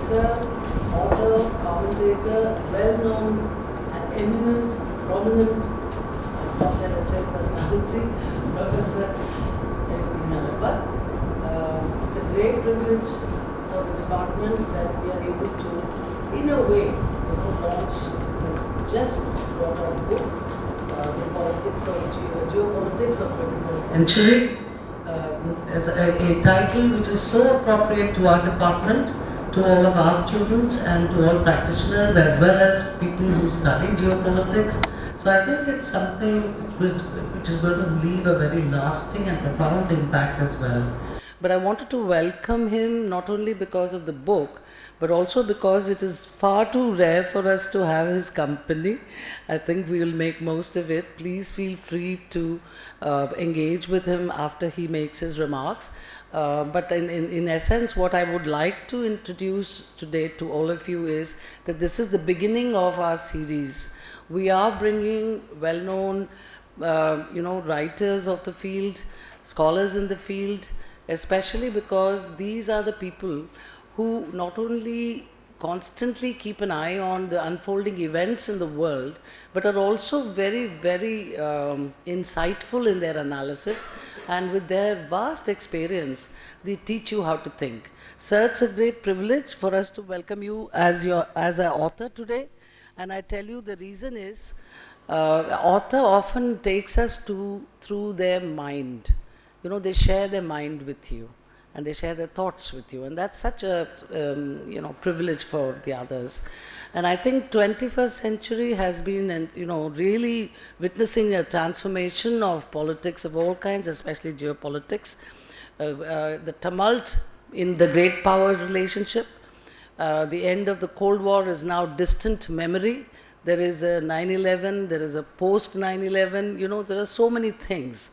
writer, author, commentator, well-known and eminent, prominent, I'll stop there and say personality, Professor M D Nalapat. It's a great privilege for the department that we are able to, in a way, launch this just brought out book, Geopolitics of 21st Century, as a title which is so appropriate to our department, to all of our students and to all practitioners as well as people who study geopolitics. So I think it's something which is going to leave a very lasting and profound impact as well. But I wanted to welcome him not only because of the book, but also because it is far too rare for us to have his company. I think we will make most of it. Please feel free to engage with him after he makes his remarks. But in essence, what I would like to introduce today to all of you is that this is the beginning of our series. We are bringing well-known, writers of the field, scholars in the field, especially because these are the people who not only constantly keep an eye on the unfolding events in the world, but are also very, very insightful in their analysis, and with their vast experience, they teach you how to think. So it's a great privilege for us to welcome you as an author today, and I tell you the reason is, author often takes us through their mind. They share their mind with you and they share their thoughts with you, and that's such a privilege for the others. And I think 21st century has been really witnessing a transformation of politics of all kinds, especially geopolitics. The tumult in the great power relationship, the end of the Cold War is now distant memory. There is a 9/11, there is a post 9/11, there are so many things.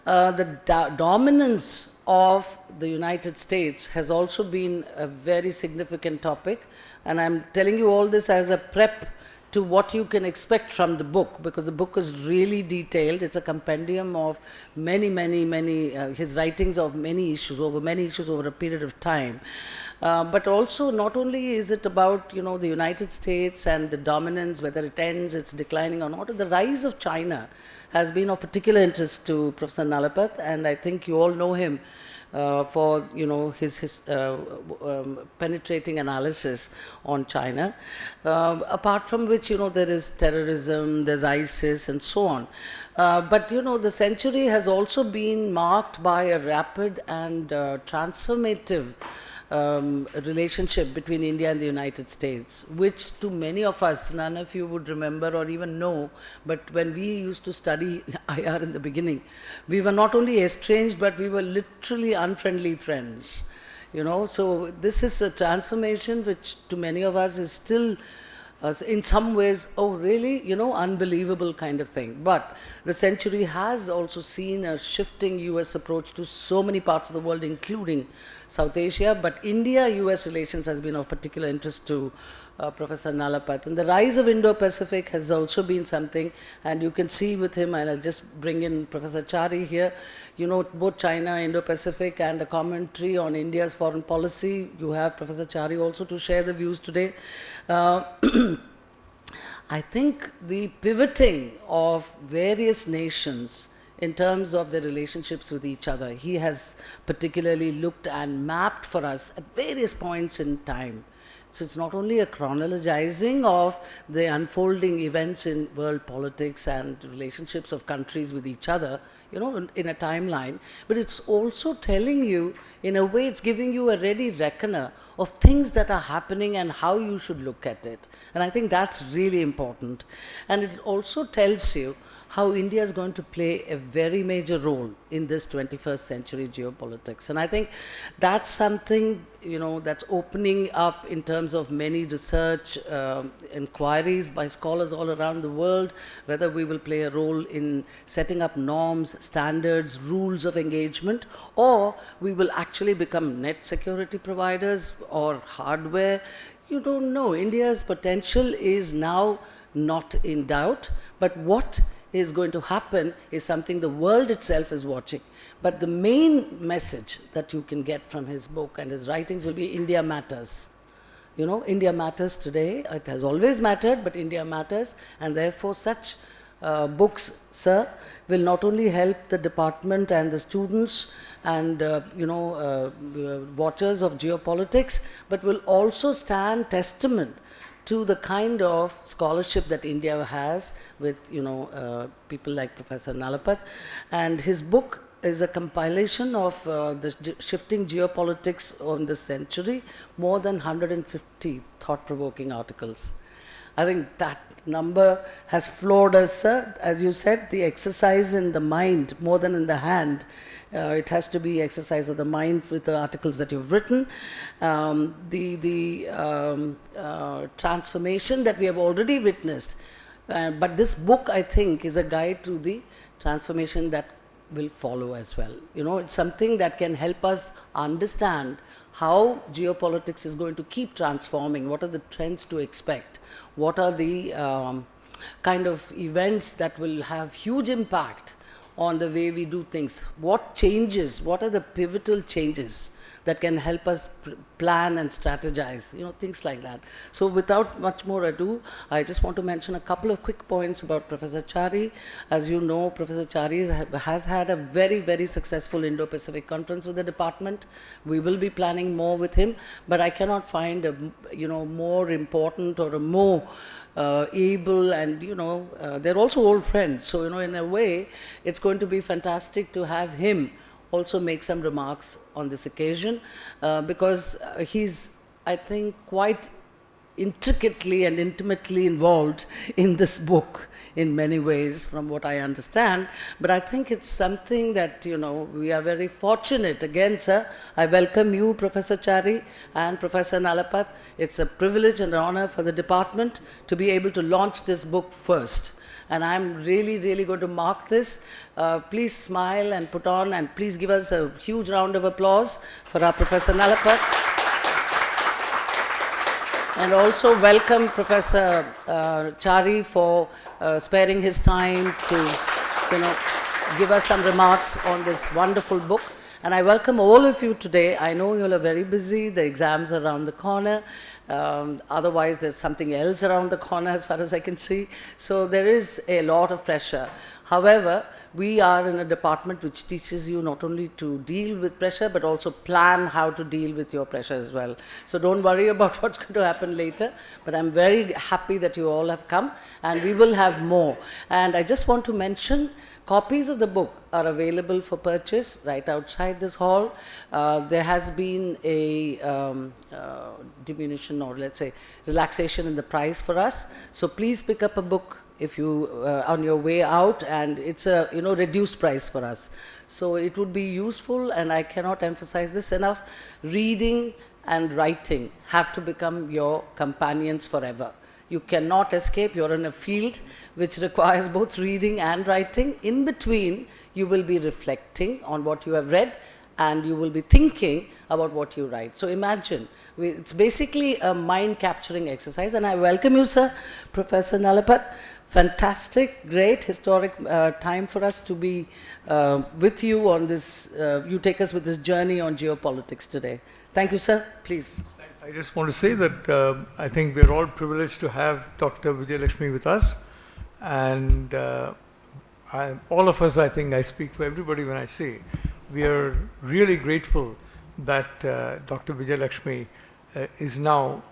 The dominance of the United States has also been a very significant topic, and I'm telling you all this as a prep to what you can expect from the book, because the book is really detailed. It's a compendium of many, his writings of many issues over a period of time. But also, not only is it about the United States and the dominance, whether it ends, it's declining or not, the rise of China has been of particular interest to Professor Nalapat, and I think you all know him for his penetrating analysis on China. Apart from which there is terrorism, there's ISIS, and so on. But the century has also been marked by a rapid and transformative relationship between India and the United States, which to many of us, none of you would remember or even know, but when we used to study IR in the beginning, we were not only estranged, but we were literally unfriendly friends. So this is a transformation which to many of us is still in some ways, oh really, unbelievable kind of thing. But the century has also seen a shifting US approach to so many parts of the world, including South Asia. But India-US relations has been of particular interest to Professor Nalapat. And the rise of Indo-Pacific has also been something, and you can see with him, and I'll just bring in Professor Chari here, both China, Indo-Pacific, and a commentary on India's foreign policy. You have Professor Chari also to share the views today. I think the pivoting of various nations in terms of their relationships with each other, he has particularly looked and mapped for us at various points in time. So it's not only a chronologizing of the unfolding events in world politics and relationships of countries with each other, in a timeline, but it's also telling you, in a way, it's giving you a ready reckoner of things that are happening and how you should look at it. And I think that's really important. And it also tells you how India is going to play a very major role in this 21st century geopolitics. And I think that's something, that's opening up in terms of many research inquiries by scholars all around the world, whether we will play a role in setting up norms, standards, rules of engagement, or we will actually become net security providers or hardware. You don't know. India's potential is now not in doubt, but what is going to happen is something the world itself is watching. But the main message that you can get from his book and his writings will be India matters. You know, India matters today. It has always mattered, but India matters, and therefore such books, sir, will not only help the department and the students and watchers of geopolitics, but will also stand testament to the kind of scholarship that India has with people like Professor Nalapat. And his book is a compilation of the shifting geopolitics of this century, more than 150 thought-provoking articles. I think that number has floored us, sir. As you said, the exercise in the mind more than in the hand. It has to be exercise of the mind with the articles that you've written. The transformation that we have already witnessed. But this book, I think, is a guide to the transformation that will follow as well. You know, it's something that can help us understand how geopolitics is going to keep transforming. What are the trends to expect? What are the kind of events that will have huge impact on the way we do things? What changes? What are the pivotal changes that can help us plan and strategize? You know, things like that. So without much more ado, I just want to mention a couple of quick points about Professor Chari. As you know, Professor Chari has had a very, very successful Indo-Pacific conference with the department. We will be planning more with him, but I cannot find a more important or a more able, and they're also old friends. So in a way, it's going to be fantastic to have him also make some remarks on this occasion, because he's, I think, quite intricately and intimately involved in this book in many ways, from what I understand. But I think it's something that, we are very fortunate. Again, sir, I welcome you, Professor Chari and Professor Nalapat. It's a privilege and an honor for the department to be able to launch this book first. And I'm really, really going to mark this. Please smile and put on, and please give us a huge round of applause for our Professor Nalapat. And also welcome Professor Chari for sparing his time to, give us some remarks on this wonderful book. And I welcome all of you today. I know you all are very busy. The exams are around the corner. Otherwise, there's something else around the corner as far as I can see. So there is a lot of pressure. However, we are in a department which teaches you not only to deal with pressure, but also plan how to deal with your pressure as well. So don't worry about what's going to happen later. But I'm very happy that you all have come, and we will have more. And I just want to mention, copies of the book are available for purchase right outside this hall. There has been a diminution, or let's say relaxation in the price for us. So please pick up a book if you on your way out, and it's a reduced price for us. So it would be useful, and I cannot emphasize this enough. Reading and writing have to become your companions forever. You cannot escape. You're in a field which requires both reading and writing. In between, you will be reflecting on what you have read, and you will be thinking about what you write. So imagine, it's basically a mind-capturing exercise. And I welcome you, sir, Professor Nalapat. Fantastic, great, historic time for us to be with you on this. You take us with this journey on geopolitics today. Thank you, sir. Please. I just want to say that I think we're all privileged to have Dr. Vijayalakshmi with us, and all of us, I think I speak for everybody when I say, we are really grateful that Dr. Vijayalakshmi is now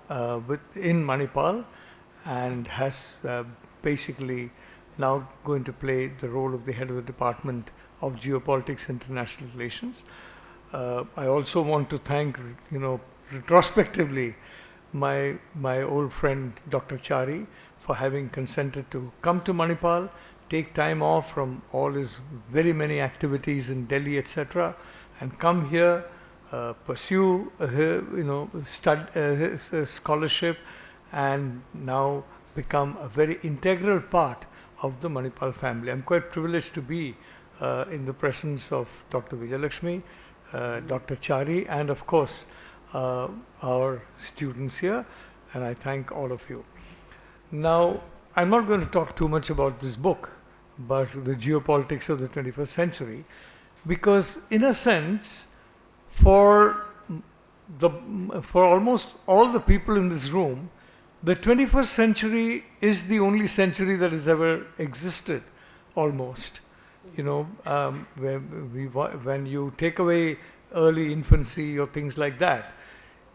in Manipal and has basically now going to play the role of the head of the Department of Geopolitics and International Relations. I also want to thank, retrospectively, my old friend Dr. Chari for having consented to come to Manipal, take time off from all his very many activities in Delhi, etc., and come here, pursue his scholarship, and now become a very integral part of the Manipal family. I'm quite privileged to be in the presence of Dr. Vijayalakshmi, Dr. Chari, and of course our students here, and I thank all of you. Now, I'm not going to talk too much about this book, but the geopolitics of the 21st century, because in a sense, for the for almost all the people in this room, the 21st century is the only century that has ever existed, almost. You know, when you take away early infancy or things like that,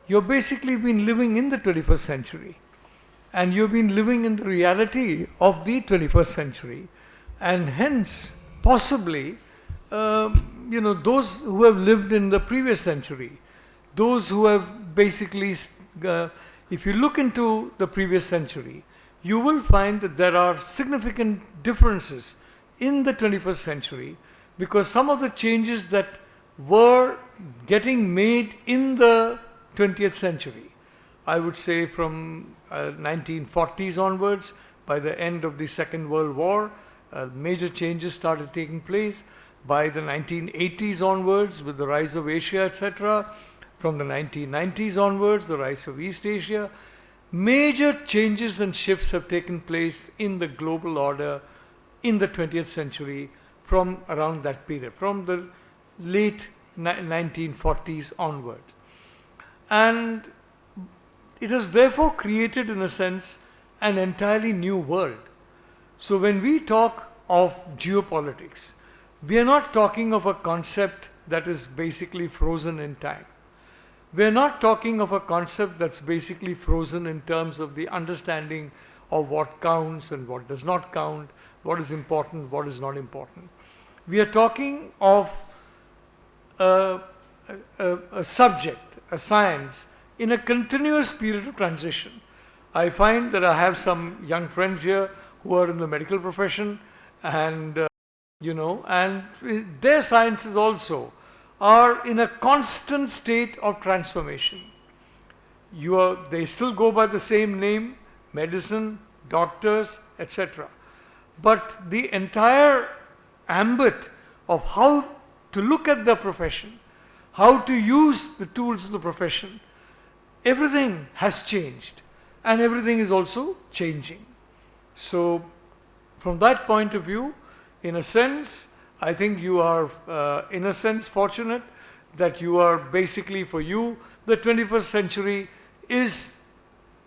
you've basically been living in the 21st century, and you've been living in the reality of the 21st century, and hence possibly those who have lived in the previous century, those who have basically if you look into the previous century, you will find that there are significant differences in the 21st century, because some of the changes that were getting made in the 20th century, I would say from 1940s onwards, by the end of the Second World War, major changes started taking place. By the 1980s onwards, with the rise of Asia, etc., from the 1990s onwards, the rise of East Asia, major changes and shifts have taken place in the global order in the 20th century from around that period, from the late 1940s onwards. And it has therefore created, in a sense, an entirely new world. So when we talk of geopolitics, we are not talking of a concept that is basically frozen in time. We are not talking of a concept that's basically frozen in terms of the understanding of what counts and what does not count, what is important, what is not important. We are talking of a subject, a science, in a continuous period of transition. I find that I have some young friends here who are in the medical profession, and and their sciences also are in a constant state of transformation. They still go by the same name, medicine, doctors, etc. But the entire ambit of how to look at the profession, how to use the tools of the profession, everything has changed, and everything is also changing. So from that point of view, in a sense, I think you are in a sense fortunate that you are basically, for you, the 21st century is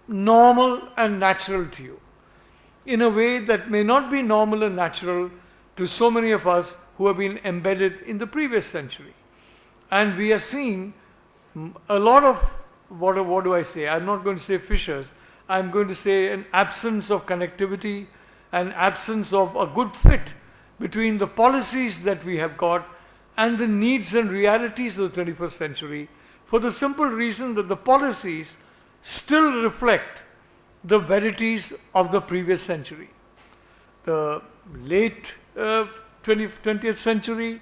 normal and natural to you, in a way that may not be normal and natural to so many of us who have been embedded in the previous century. And we are seeing a lot of, what do I say? I'm not going to say fissures. I'm going to say an absence of connectivity, an absence of a good fit between the policies that we have got and the needs and realities of the 21st century, for the simple reason that the policies still reflect the verities of the previous century. The late 20th century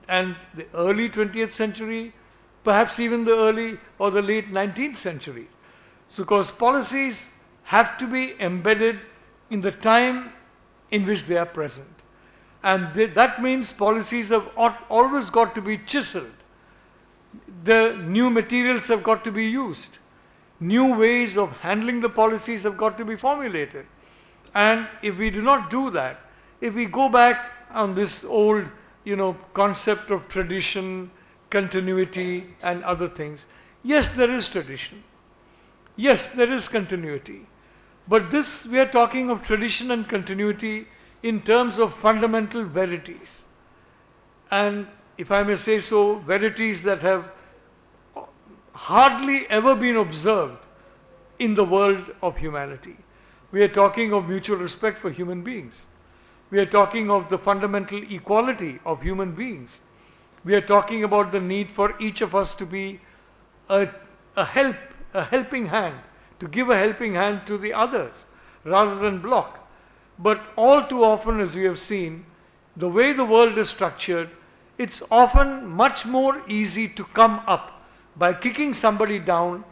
and the early 20th century, perhaps even the early or the late 19th century. So, because policies have to be embedded in the time in which they are present. And that means policies have always got to be chiseled. The new materials have got to be used. New ways of handling the policies have got to be formulated. And if we do not do that, if we go back on this old, concept of tradition, continuity and other things, yes, there is tradition. Yes, there is continuity. But this, we are talking of tradition and continuity in terms of fundamental verities. And if I may say so, verities that have hardly ever been observed in the world of humanity. We are talking of mutual respect for human beings. We are talking of the fundamental equality of human beings. We are talking about the need for each of us to be a helping hand, to give a helping hand to the others rather than block. But all too often, as we have seen, the way the world is structured, it's often much more easy to come up by kicking somebody down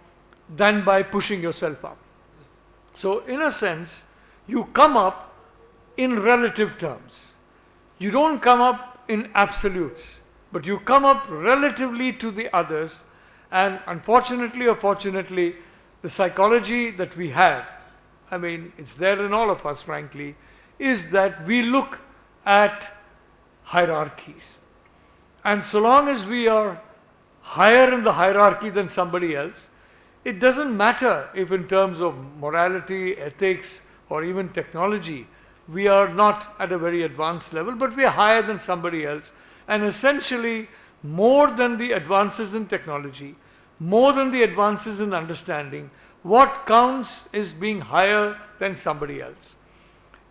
than by pushing yourself up. So in a sense, you come up in relative terms. You don't come up in absolutes, but you come up relatively to the others. And unfortunately or fortunately, the psychology that we have, I mean, it's there in all of us, frankly, is that we look at hierarchies. And so long as we are higher in the hierarchy than somebody else, it doesn't matter if in terms of morality, ethics, or even technology, we are not at a very advanced level, but we are higher than somebody else. And essentially, more than the advances in technology, more than the advances in understanding, what counts is being higher than somebody else.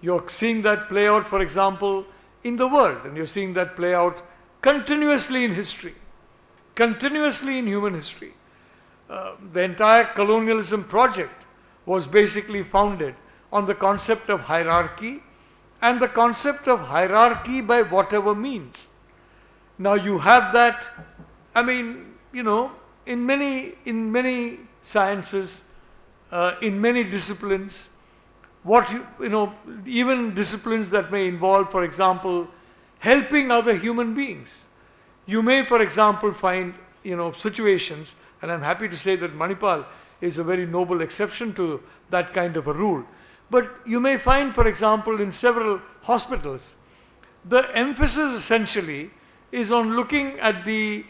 You're seeing that play out, for example, in the world, and you're seeing that play out continuously in history, continuously in human history. The entire colonialism project was basically founded on the concept of hierarchy and the concept of hierarchy by whatever means. Now you have that, I mean, you know, in many sciences, in many disciplines, even disciplines that may involve, for example, helping other human beings. You may, for example, find, situations, and I'm happy to say that Manipal is a very noble exception to that kind of a rule. But you may find, for example, in several hospitals, the emphasis essentially is on looking at the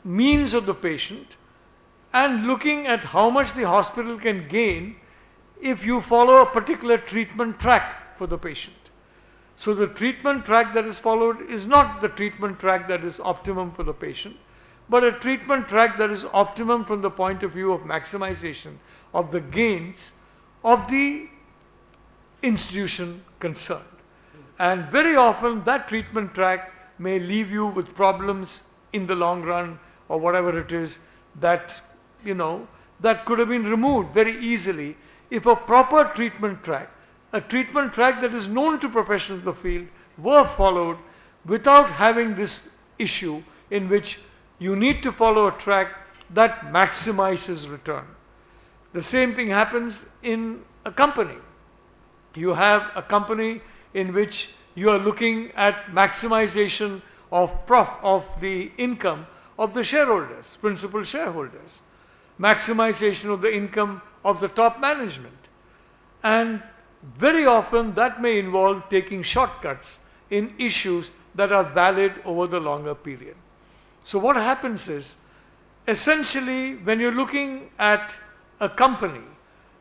means of the patient and looking at how much the hospital can gain if you follow a particular treatment track for the patient. So the treatment track that is followed is not the treatment track that is optimum for the patient, but a treatment track that is optimum from the point of view of maximization of the gains of the institution concerned. And very often that treatment track may leave you with problems in the long run, or whatever it is that, that could have been removed very easily if a proper treatment track, a treatment track that is known to professionals of the field, were followed without having this issue in which you need to follow a track that maximizes return. The same thing happens in a company. You have a company in which you are looking at maximization of the income of the shareholders, principal shareholders, maximization of the income of the top management. And very often that may involve taking shortcuts in issues that are valid over the longer period. So what happens is, essentially, when you're looking at a company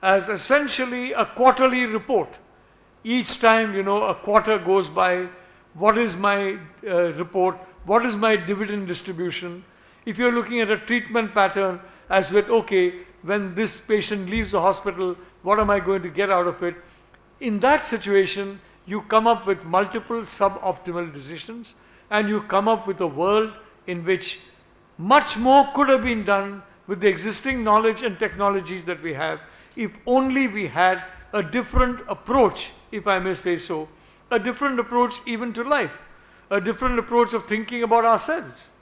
as essentially a quarterly report, each time, a quarter goes by, what is my report, what is my dividend distribution? If you're looking at a treatment pattern as with, okay, when this patient leaves the hospital, what am I going to get out of it? In that situation, you come up with multiple suboptimal decisions, and you come up with a world in which much more could have been done with the existing knowledge and technologies that we have, if only we had a different approach, if I may say so, a different approach even to life, a different approach of thinking about ourselves.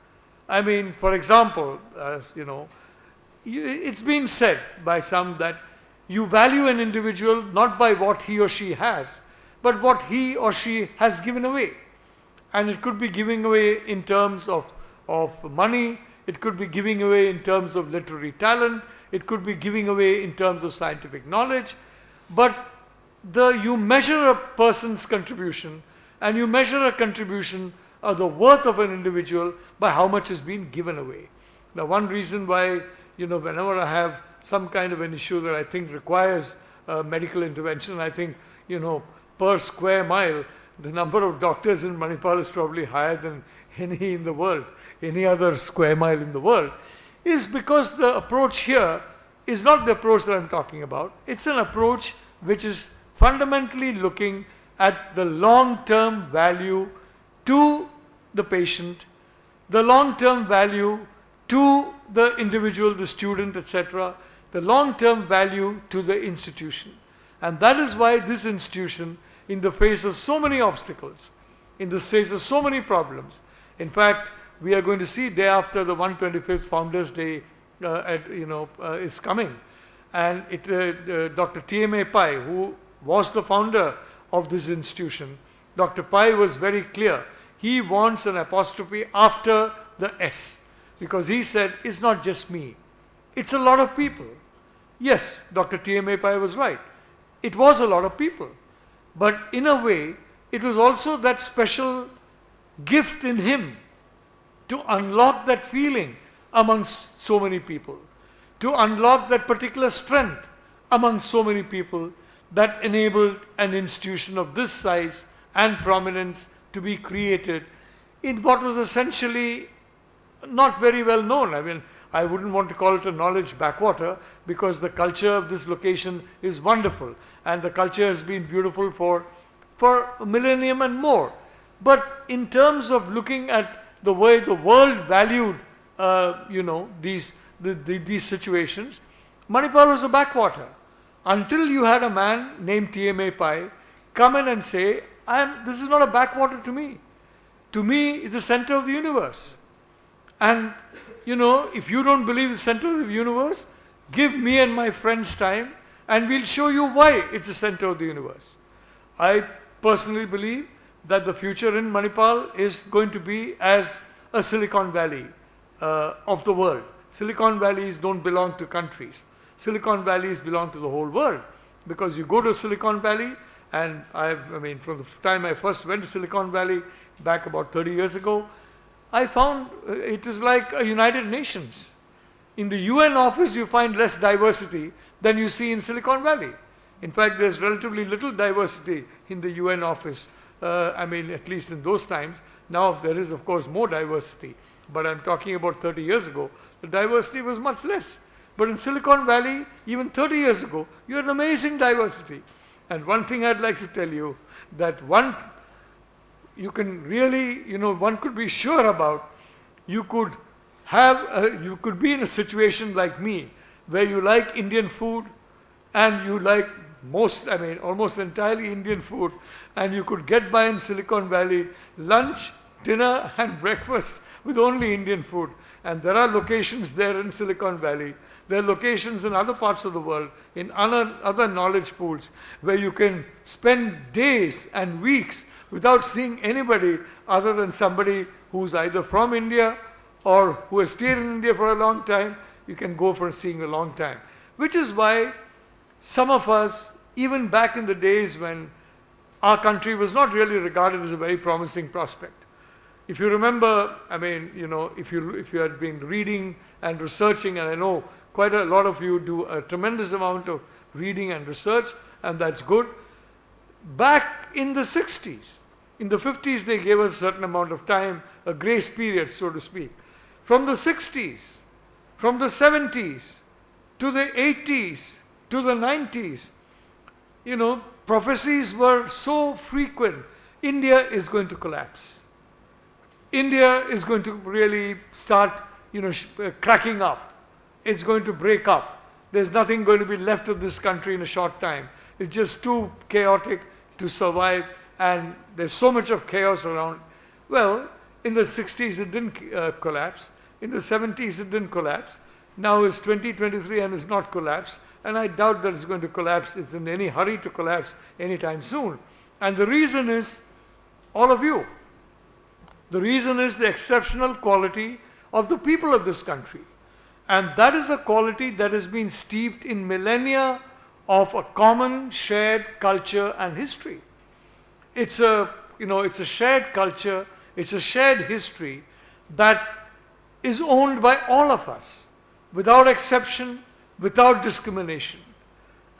I mean, for example, it's been said by some that you value an individual not by what he or she has, but what he or she has given away. And it could be giving away in terms of money, it could be giving away in terms of literary talent, it could be giving away in terms of scientific knowledge. But you measure a person's contribution, and you measure a contribution of the worth of an individual by how much is being given away. Now, one reason why, whenever I have some kind of an issue that I think requires medical intervention, I think, per square mile, the number of doctors in Manipal is probably higher than any in the world, any other square mile in the world, is because the approach here is not the approach that I'm talking about. It's an approach which is fundamentally looking at the long-term value to the patient, the long-term value to the individual, the student, etc., the long-term value to the institution. And that is why this institution, in the face of so many obstacles, in the face of so many problems, in fact, we are going to see day after the 125th Founders Day is coming. And Dr. T.M.A. Pai, who was the founder of this institution, Dr. Pai was very clear. He wants an apostrophe after the S, because he said, it's not just me, it's a lot of people. Yes, Dr. T.M.A. Pai was right. It was a lot of people. But in a way, it was also that special gift in him to unlock that feeling amongst so many people, to unlock that particular strength among so many people that enabled an institution of this size and prominence to be created in what was essentially not very well known. I mean, I wouldn't want to call it a knowledge backwater, because the culture of this location is wonderful and the culture has been beautiful for a millennium and more. But in terms of looking at the way the world valued these situations, Manipal was a backwater. Until you had a man named TMA Pai come in and say, this is not a backwater to me. To me, it's the center of the universe. And if you don't believe the center of the universe, give me and my friends time and we'll show you why it's the center of the universe. I personally believe that the future in Manipal is going to be as a Silicon Valley of the world. Silicon Valleys don't belong to countries. Silicon Valleys belong to the whole world, because you go to Silicon Valley, and from the time I first went to Silicon Valley back about 30 years ago, I found it is like a United Nations. In the UN office, you find less diversity than you see in Silicon Valley. In fact, there's relatively little diversity in the UN office, at least in those times. Now there is, of course, more diversity. But I'm talking about 30 years ago. The diversity was much less. But in Silicon Valley, even 30 years ago, you had an amazing diversity. And one thing I'd like to tell you, that one could be sure about, you could be in a situation like me, where you like Indian food, and you like almost entirely Indian food, and you could get by in Silicon Valley, lunch, dinner, and breakfast with only Indian food. And there are locations there in Silicon Valley. There are locations in other parts of the world, in other knowledge pools, where you can spend days and weeks without seeing anybody other than somebody who's either from India or who has stayed in India for a long time. You can go for seeing a long time. Which is why some of us, even back in the days when our country was not really regarded as a very promising prospect. If you remember, if you had been reading and researching, and I know quite a lot of you do a tremendous amount of reading and research, and that's good. Back in the 60s, in the 50s, they gave us a certain amount of time, a grace period, so to speak. From the 60s, from the 70s, to the 80s, to the 90s, prophecies were so frequent. India is going to collapse. India is going to really start, cracking up. It's going to break up. There's nothing going to be left of this country in a short time. It's just too chaotic to survive, and there's so much of chaos around. Well, in the 60s it didn't collapse. In the 70s it didn't collapse. Now it's 2023 and it's not collapsed. And I doubt that it's going to collapse. It's in any hurry to collapse anytime soon. And the reason is all of you. The reason is the exceptional quality of the people of this country. And that is a quality that has been steeped in millennia of a common shared culture and history. It's a shared culture, it's a shared history that is owned by all of us, without exception, without discrimination.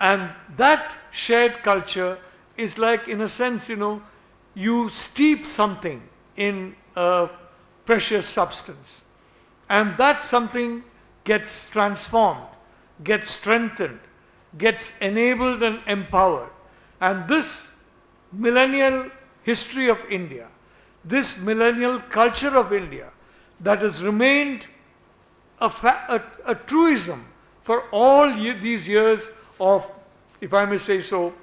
And that shared culture is like, in a sense, you steep something in a precious substance. And that something gets transformed, gets strengthened, gets enabled and empowered. And this millennial history of India, this millennial culture of India that has remained a truism for all these years of, if I may say so,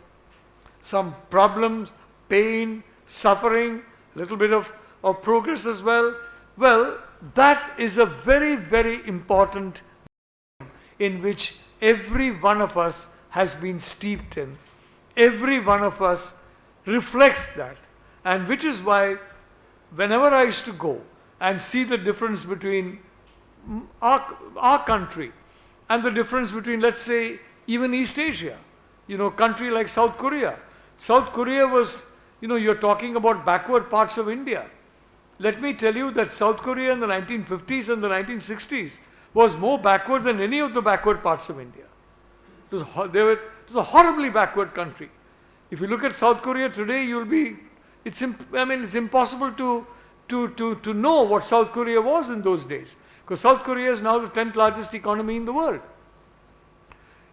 some problems, pain, suffering, a little bit of progress as well. Well, that is a very, very important in which every one of us has been steeped in. Every one of us reflects that. And which is why whenever I used to go and see the difference between our country and the difference between, let's say, even East Asia, country like South Korea. South Korea was You're talking about backward parts of India. Let me tell you that South Korea in the 1950s and the 1960s was more backward than any of the backward parts of India. It was a horribly backward country. If you look at South Korea today, it's impossible to know what South Korea was in those days. Because South Korea is now the 10th largest economy in the world.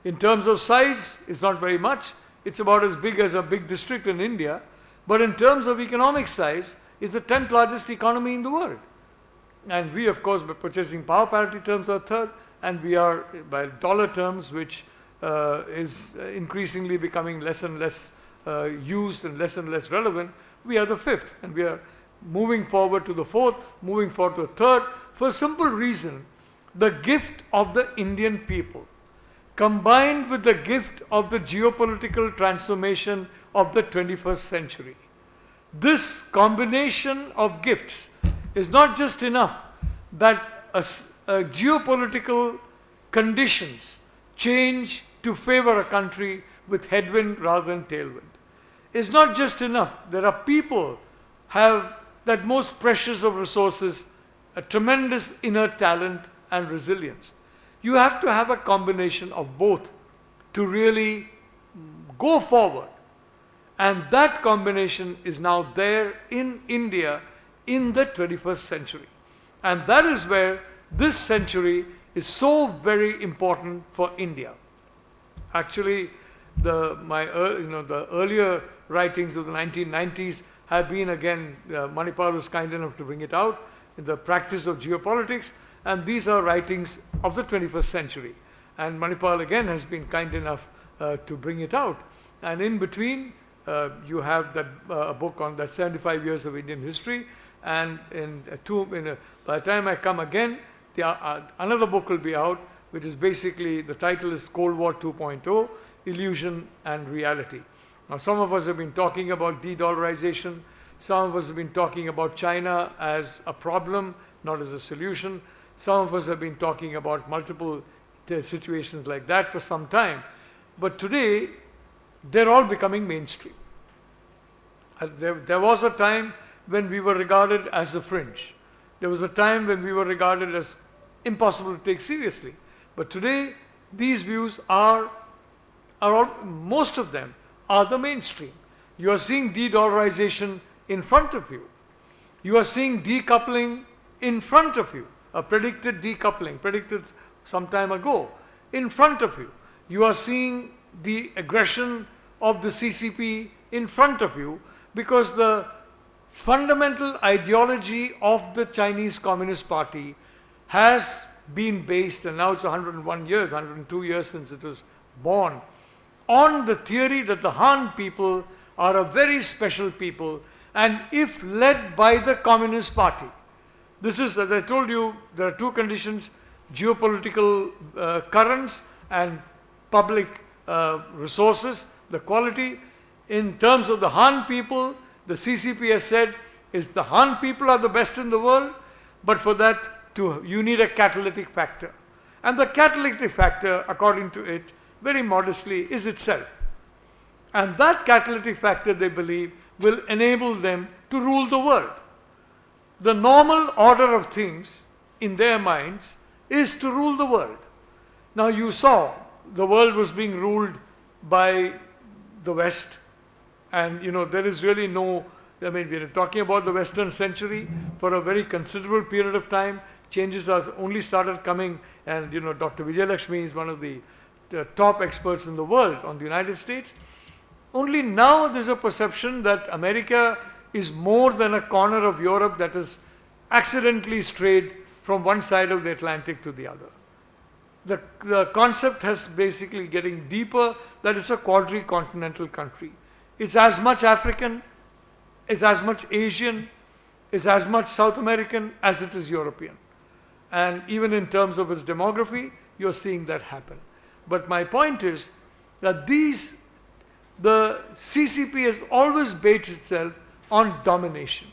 In terms of size, it's not very much. It's about as big as a big district in India. But in terms of economic size, it's the 10th largest economy in the world. And we, of course, by purchasing power parity terms, are third. And we are, by dollar terms, which is increasingly becoming less and less used and less relevant, we are the fifth. And we are moving forward to the fourth, moving forward to the third, for a simple reason: the gift of the Indian people, combined with the gift of the geopolitical transformation of the 21st century. This combination of gifts is not just enough that geopolitical conditions change to favor a country with headwind rather than tailwind. It's not just enough. There are people have that most precious of resources, a tremendous inner talent and resilience. You have to have a combination of both to really go forward. And that combination is now there in India in the 21st century. And that is where this century is so very important for India. Actually, the earlier writings of the 1990s have been, again, Manipal was kind enough to bring it out, in the practice of geopolitics, and these are writings of the 21st century. And Manipal again has been kind enough to bring it out. And in between, you have that book on that 75 years of Indian history, and by the time I come again, another book will be out, which is basically, the title is Cold War 2.0, Illusion and Reality. Now, some of us have been talking about de-dollarization. Some of us have been talking about China as a problem, not as a solution. Some of us have been talking about multiple situations like that for some time. But today, they're all becoming mainstream. There was a time when we were regarded as the fringe. There was a time when we were regarded as impossible to take seriously. But today, these views most of them are the mainstream. You are seeing de-dollarization in front of you. You are seeing decoupling in front of you, a predicted decoupling, predicted some time ago, in front of you. You are seeing the aggression of the CCP in front of you, because the fundamental ideology of the Chinese Communist Party has been based, and now it's 101 years, 102 years since it was born, on the theory that the Han people are a very special people, and if led by the Communist Party. This is, as I told you, there are two conditions: geopolitical currents and public resources, the quality. In terms of the Han people, the CCP has said is the Han people are the best in the world, but for that you need a catalytic factor. And the catalytic factor, according to it, very modestly, is itself. And that catalytic factor, they believe, will enable them to rule the world. The normal order of things in their minds is to rule the world. Now, you saw the world was being ruled by the West, and there is really no, we're talking about the Western century for a very considerable period of time. Changes have only started coming, and Dr. Vijayalakshmi is one of the top experts in the world on the United States. Only now there's a perception that America is more than a corner of Europe that has accidentally strayed from one side of the Atlantic to the other. The concept has basically getting deeper, that it's a quadricontinental country. It's as much African, it's as much Asian, it's as much South American as it is European. And even in terms of its demography, you're seeing that happen. But my point is that the CCP has always based itself on domination.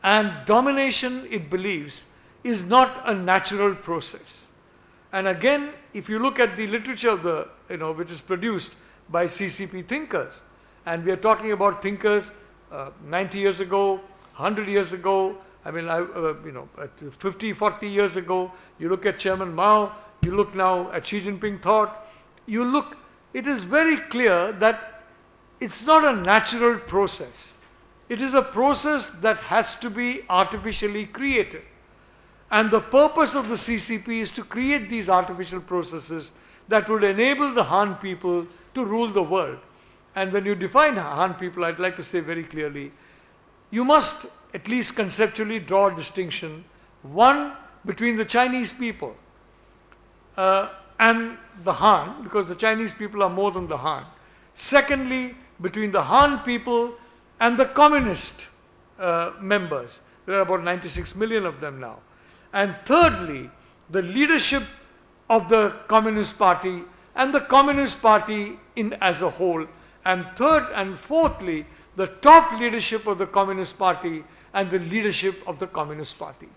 And domination, it believes, is not a natural process. And again, if you look at the literature of which is produced by CCP thinkers, And we are talking about thinkers 90 years ago, 100 years ago, 50, 40 years ago. You look at Chairman Mao, you look now at Xi Jinping thought, it is very clear that it's not a natural process. It is a process that has to be artificially created. And the purpose of the CCP is to create these artificial processes that would enable the Han people to rule the world. And when you define Han people, I'd like to say very clearly, you must at least conceptually draw a distinction, one, between the Chinese people and the Han, because the Chinese people are more than the Han. Secondly, between the Han people and the communist members. There are about 96 million of them now. And thirdly, the leadership of the Communist Party and the Communist Party as a whole. And third and fourthly, the top leadership of the Communist Party and the leadership of the Communist Party.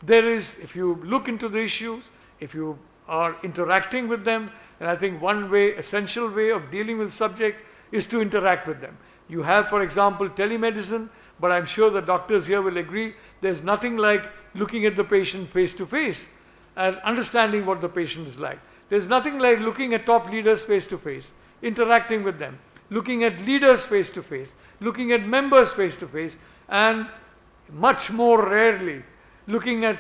There is, if you look into the issues, if you are interacting with them, and I think one way, essential way of dealing with the subject is to interact with them. You have, for example, telemedicine, but I'm sure the doctors here will agree, there's nothing like looking at the patient face to face and understanding what the patient is like. There's nothing like looking at top leaders face to face, interacting with them, looking at leaders face to face, looking at members face to face, and much more rarely looking at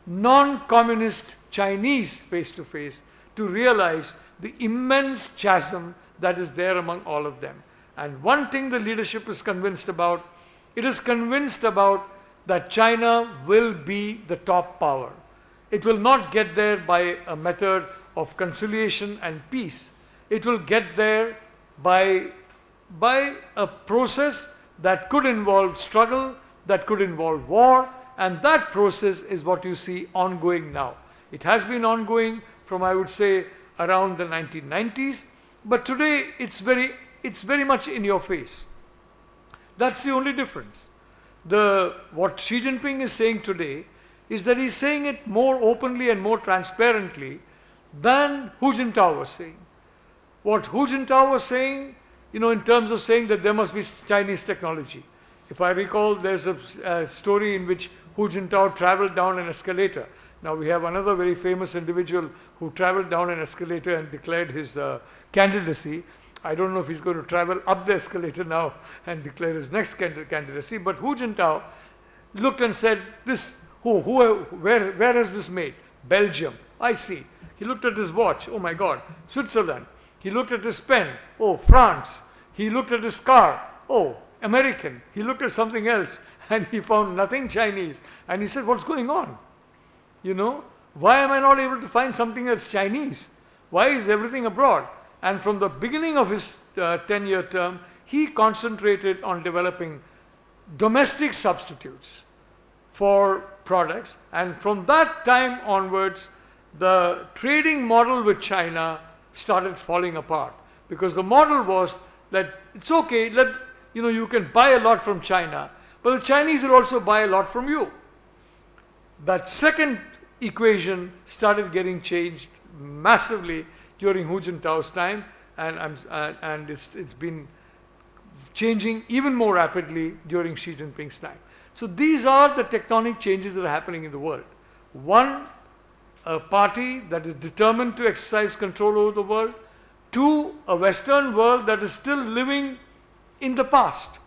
non-communist Chinese face to face to realize the immense chasm that is there among all of them. And one thing the leadership is convinced about, it is convinced about that China will be the top power. It will not get there by a method of conciliation and peace. It will get there by a process that could involve struggle, that could involve war, and that process is what you see ongoing now. It has been ongoing from, I would say, around the 1990s, but today it's very much in your face. That's the only difference. What Xi Jinping is saying today is that he's saying it more openly and more transparently than Hu Jintao was saying. What Hu Jintao was saying, in terms of saying that there must be Chinese technology. If I recall, there's a story in which Hu Jintao traveled down an escalator. Now we have another very famous individual who traveled down an escalator and declared his candidacy. I don't know if he's going to travel up the escalator now and declare his next candidacy, but Hu Jintao looked and said, where is this made? Belgium. I see. He looked at his watch. Oh my God. Switzerland. He looked at his pen. Oh, France. He looked at his car. Oh, American. He looked at something else and he found nothing Chinese. And he said, what's going on? Why am I not able to find something that's Chinese? Why is everything abroad? And from the beginning of his 10-year term, he concentrated on developing domestic substitutes for products. And from that time onwards, the trading model with China started falling apart. Because the model was that it's okay, you can buy a lot from China, but the Chinese will also buy a lot from you. That second equation started getting changed massively during Hu Jintao's time, and it's been changing even more rapidly during Xi Jinping's time. So these are the tectonic changes that are happening in the world. One, a party that is determined to exercise control over the world. Two, a Western world that is still living in the past.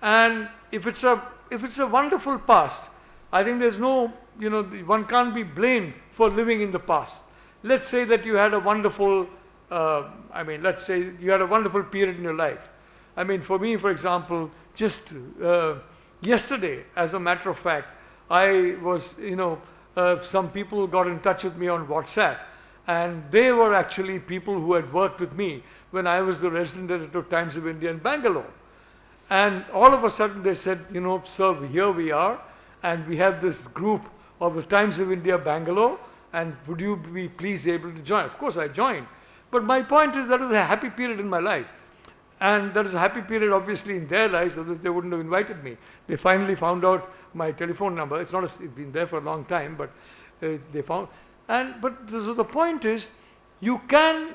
And if it's a wonderful past, I think there's no, one can't be blamed for living in the past. Let's say that you had a wonderful, let's say you had a wonderful period in your life. For me, for example, just yesterday, as a matter of fact, I was, some people got in touch with me on WhatsApp, and they were actually people who had worked with me when I was the resident editor of Times of India in Bangalore. And all of a sudden they said, sir, here we are, and we have this group of the Times of India Bangalore, and would you be please able to join? Of course I joined. But my point is that was a happy period in my life. And that is a happy period obviously in their lives, otherwise they wouldn't have invited me. They finally found out my telephone number. It's been there for a long time, but they found. So the point is, you can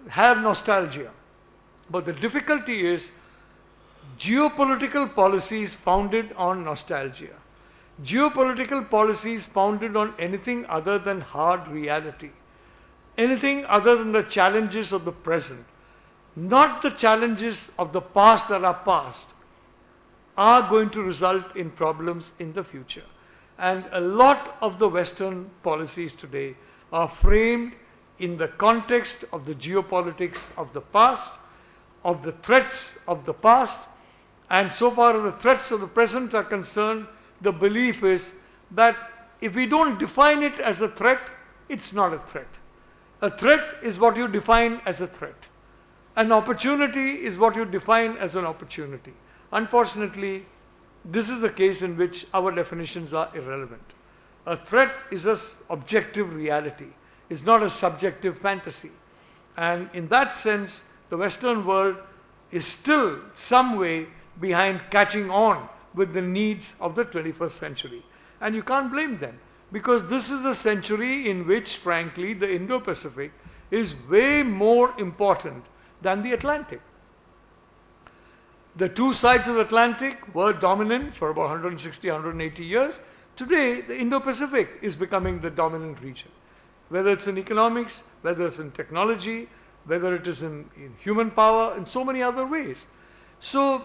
have nostalgia. But the difficulty is geopolitical policies founded on nostalgia. Geopolitical policies founded on anything other than hard reality. Anything other than the challenges of the present, not the challenges of the past that are past, are going to result in problems in the future. And a lot of the Western policies today are framed in the context of the geopolitics of the past, of the threats of the past, and so far as the threats of the present are concerned, the belief is that if we don't define it as a threat, it's not a threat. A threat is what you define as a threat. An opportunity is what you define as an opportunity. Unfortunately, this is the case in which our definitions are irrelevant. A threat is an objective reality. It's not a subjective fantasy. And in that sense, the Western world is still some way behind catching on with the needs of the 21st century. And you can't blame them, because this is a century in which, frankly, the Indo-Pacific is way more important than the Atlantic. The two sides of the Atlantic were dominant for about 160, 180 years. Today, the Indo-Pacific is becoming the dominant region. Whether it's in economics, whether it's in technology, whether it is in human power, in so many other ways. So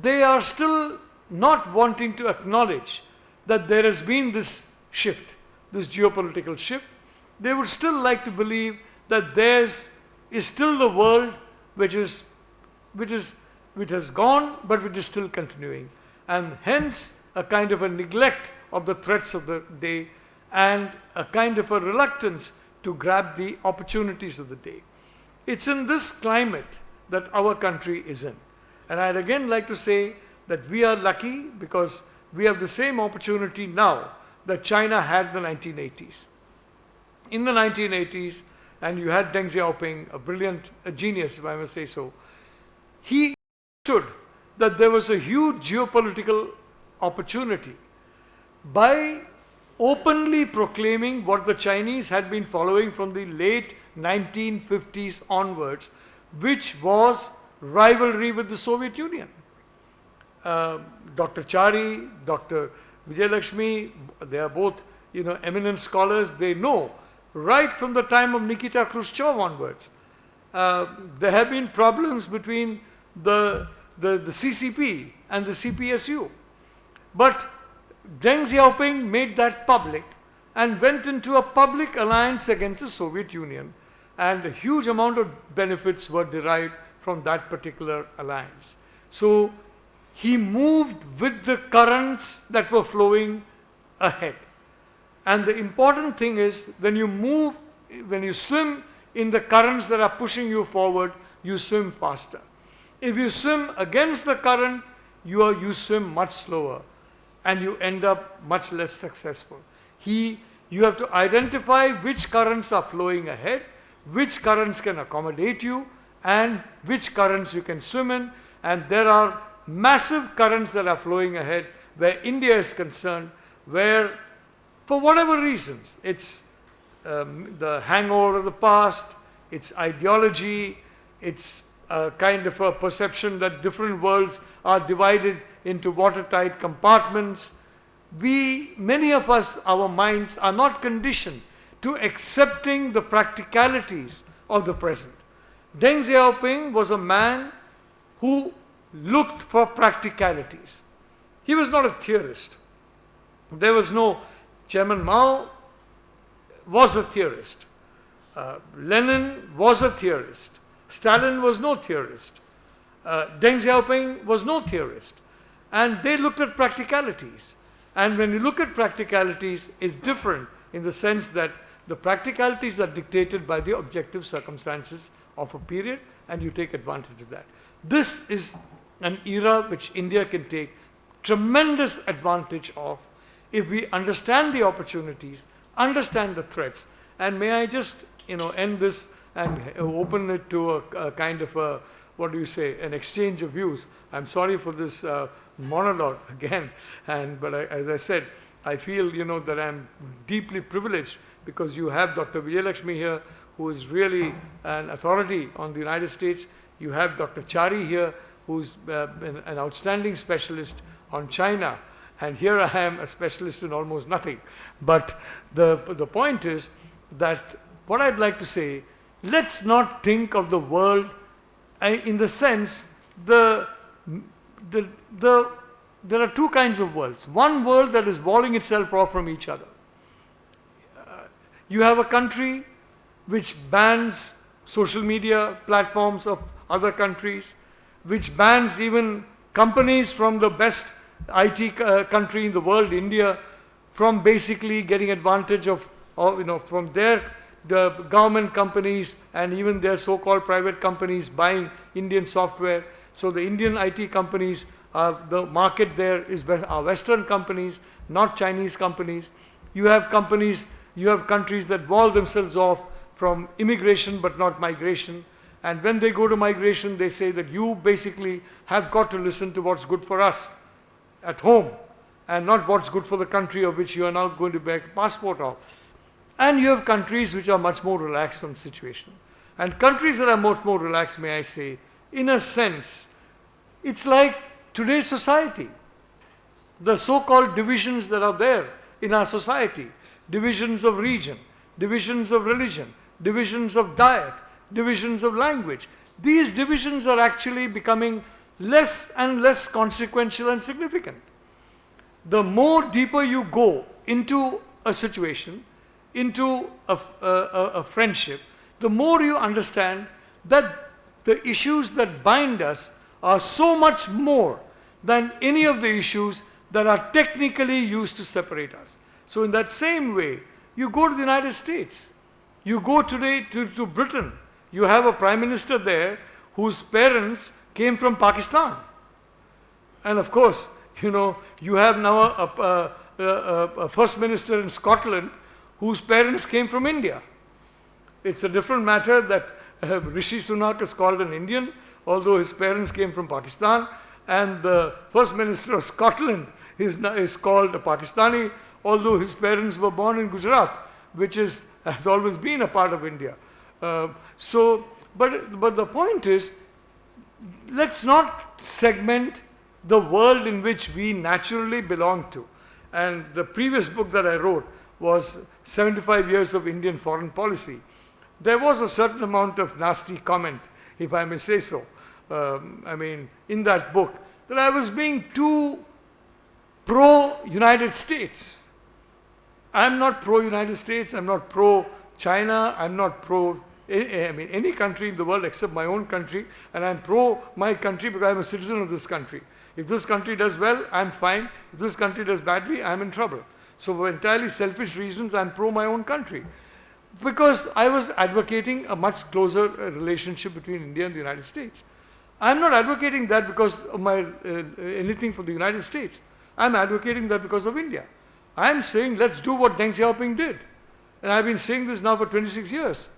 they are still not wanting to acknowledge that there has been this shift, this geopolitical shift. They would still like to believe that theirs is still the world which has gone, but which is still continuing. And hence a kind of a neglect of the threats of the day and a kind of a reluctance to grab the opportunities of the day. It's in this climate that our country is in. And I'd again like to say that we are lucky because we have the same opportunity now that China had in the 1980s. In the 1980s, and you had Deng Xiaoping, a brilliant, a genius, if I must say so, he understood that there was a huge geopolitical opportunity by openly proclaiming what the Chinese had been following from the late 1950s onwards, which was rivalry with the Soviet Union. Dr. Chari, Dr. Vijayalakshmi, they are both, eminent scholars. They know right from the time of Nikita Khrushchev onwards, there have been problems between the CCP and the CPSU. But Deng Xiaoping made that public and went into a public alliance against the Soviet Union, and a huge amount of benefits were derived from that particular alliance. So he moved with the currents that were flowing ahead. And the important thing is, when you swim in the currents that are pushing you forward, you swim faster. If you swim against the current, you swim much slower and you end up much less successful. You have to identify which currents are flowing ahead, which currents can accommodate you, and which currents you can swim in. And there are massive currents that are flowing ahead where India is concerned, where for whatever reasons, it's the hangover of the past, it's ideology, it's a kind of a perception that different worlds are divided into watertight compartments. Many of us, our minds are not conditioned to accepting the practicalities of the present. Deng Xiaoping was a man who looked for practicalities. He was not a theorist. There was no Chairman Mao was a theorist. Lenin was a theorist. Stalin was no theorist. Deng Xiaoping was no theorist. And they looked at practicalities. And when you look at practicalities, it's different in the sense that the practicalities are dictated by the objective circumstances of a period, and you take advantage of that. This is an era which India can take tremendous advantage of if we understand the opportunities, understand the threats. And may I just end this and open it to a kind of a, an exchange of views. I'm sorry for this monologue again, but as I said, I feel that I'm deeply privileged because you have Dr. Vijayalakshmi here, who is really an authority on the United States. You have Dr. Chari here, who's an outstanding specialist on China, and here I am, a specialist in almost nothing. But the point is that what I'd like to say, let's not think of the world in the sense there are two kinds of worlds. One world that is walling itself off from each other. You have a country which bans social media platforms of other countries, which bans even companies from the best IT country in the world, India, from basically getting advantage of from their the government companies and even their so-called private companies buying Indian software. So the Indian IT companies, the market there are Western companies, not Chinese companies. You have companies, you have countries that wall themselves off from immigration but not migration. And when they go to migration, they say that you basically have got to listen to what's good for us at home and not what's good for the country of which you are now going to make a passport of. And you have countries which are much more relaxed on the situation. And countries that are much more relaxed, may I say, in a sense, it's like today's society. The so-called divisions that are there in our society, divisions of region, divisions of religion, divisions of diet, divisions of language. These divisions are actually becoming less and less consequential and significant. The more deeper you go into a situation, into a friendship, the more you understand that the issues that bind us are so much more than any of the issues that are technically used to separate us. So in that same way, you go to the United States, you go today to Britain, you have a prime minister there whose parents came from Pakistan. And of course, you have now a first minister in Scotland whose parents came from India. It's a different matter that Rishi Sunak is called an Indian, although his parents came from Pakistan, and the first minister of Scotland is called a Pakistani, although his parents were born in Gujarat, which has always been a part of India. But the point is, let's not segment the world in which we naturally belong to. And the previous book that I wrote was 75 Years of Indian Foreign Policy. There was a certain amount of nasty comment, if I may say so, in that book, that I was being too pro-United States. I'm not pro-United States, I'm not pro-China, I'm not any country in the world except my own country, and I'm pro my country because I'm a citizen of this country. If this country does well, I'm fine. If this country does badly, I'm in trouble. So for entirely selfish reasons, I'm pro my own country. Because I was advocating a much closer relationship between India and the United States. I'm not advocating that because of anything for the United States. I'm advocating that because of India. I'm saying let's do what Deng Xiaoping did. And I've been saying this now for 26 years.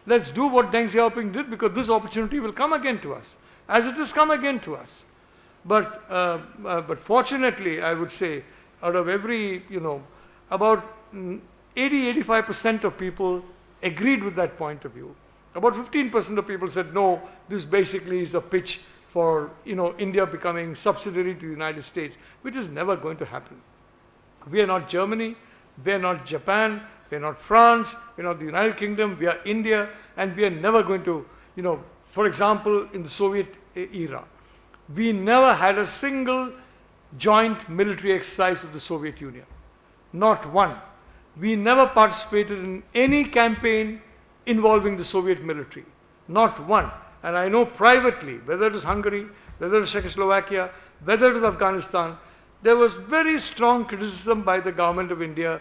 Let's do what Deng Xiaoping did because this opportunity will come again to us, as it has come again to us. But fortunately, I would say, out of every, about 80-85% of people agreed with that point of view. About 15% of people said, no, this basically is a pitch for, India becoming subsidiary to the United States, which is never going to happen. We are not Germany, we are not Japan, we are not France, we are not the United Kingdom, we are India, and we are never going to, for example, in the Soviet era, we never had a single joint military exercise with the Soviet Union. Not one. We never participated in any campaign involving the Soviet military. Not one. And I know privately, whether it is Hungary, whether it is Czechoslovakia, whether it is Afghanistan, there was very strong criticism by the government of India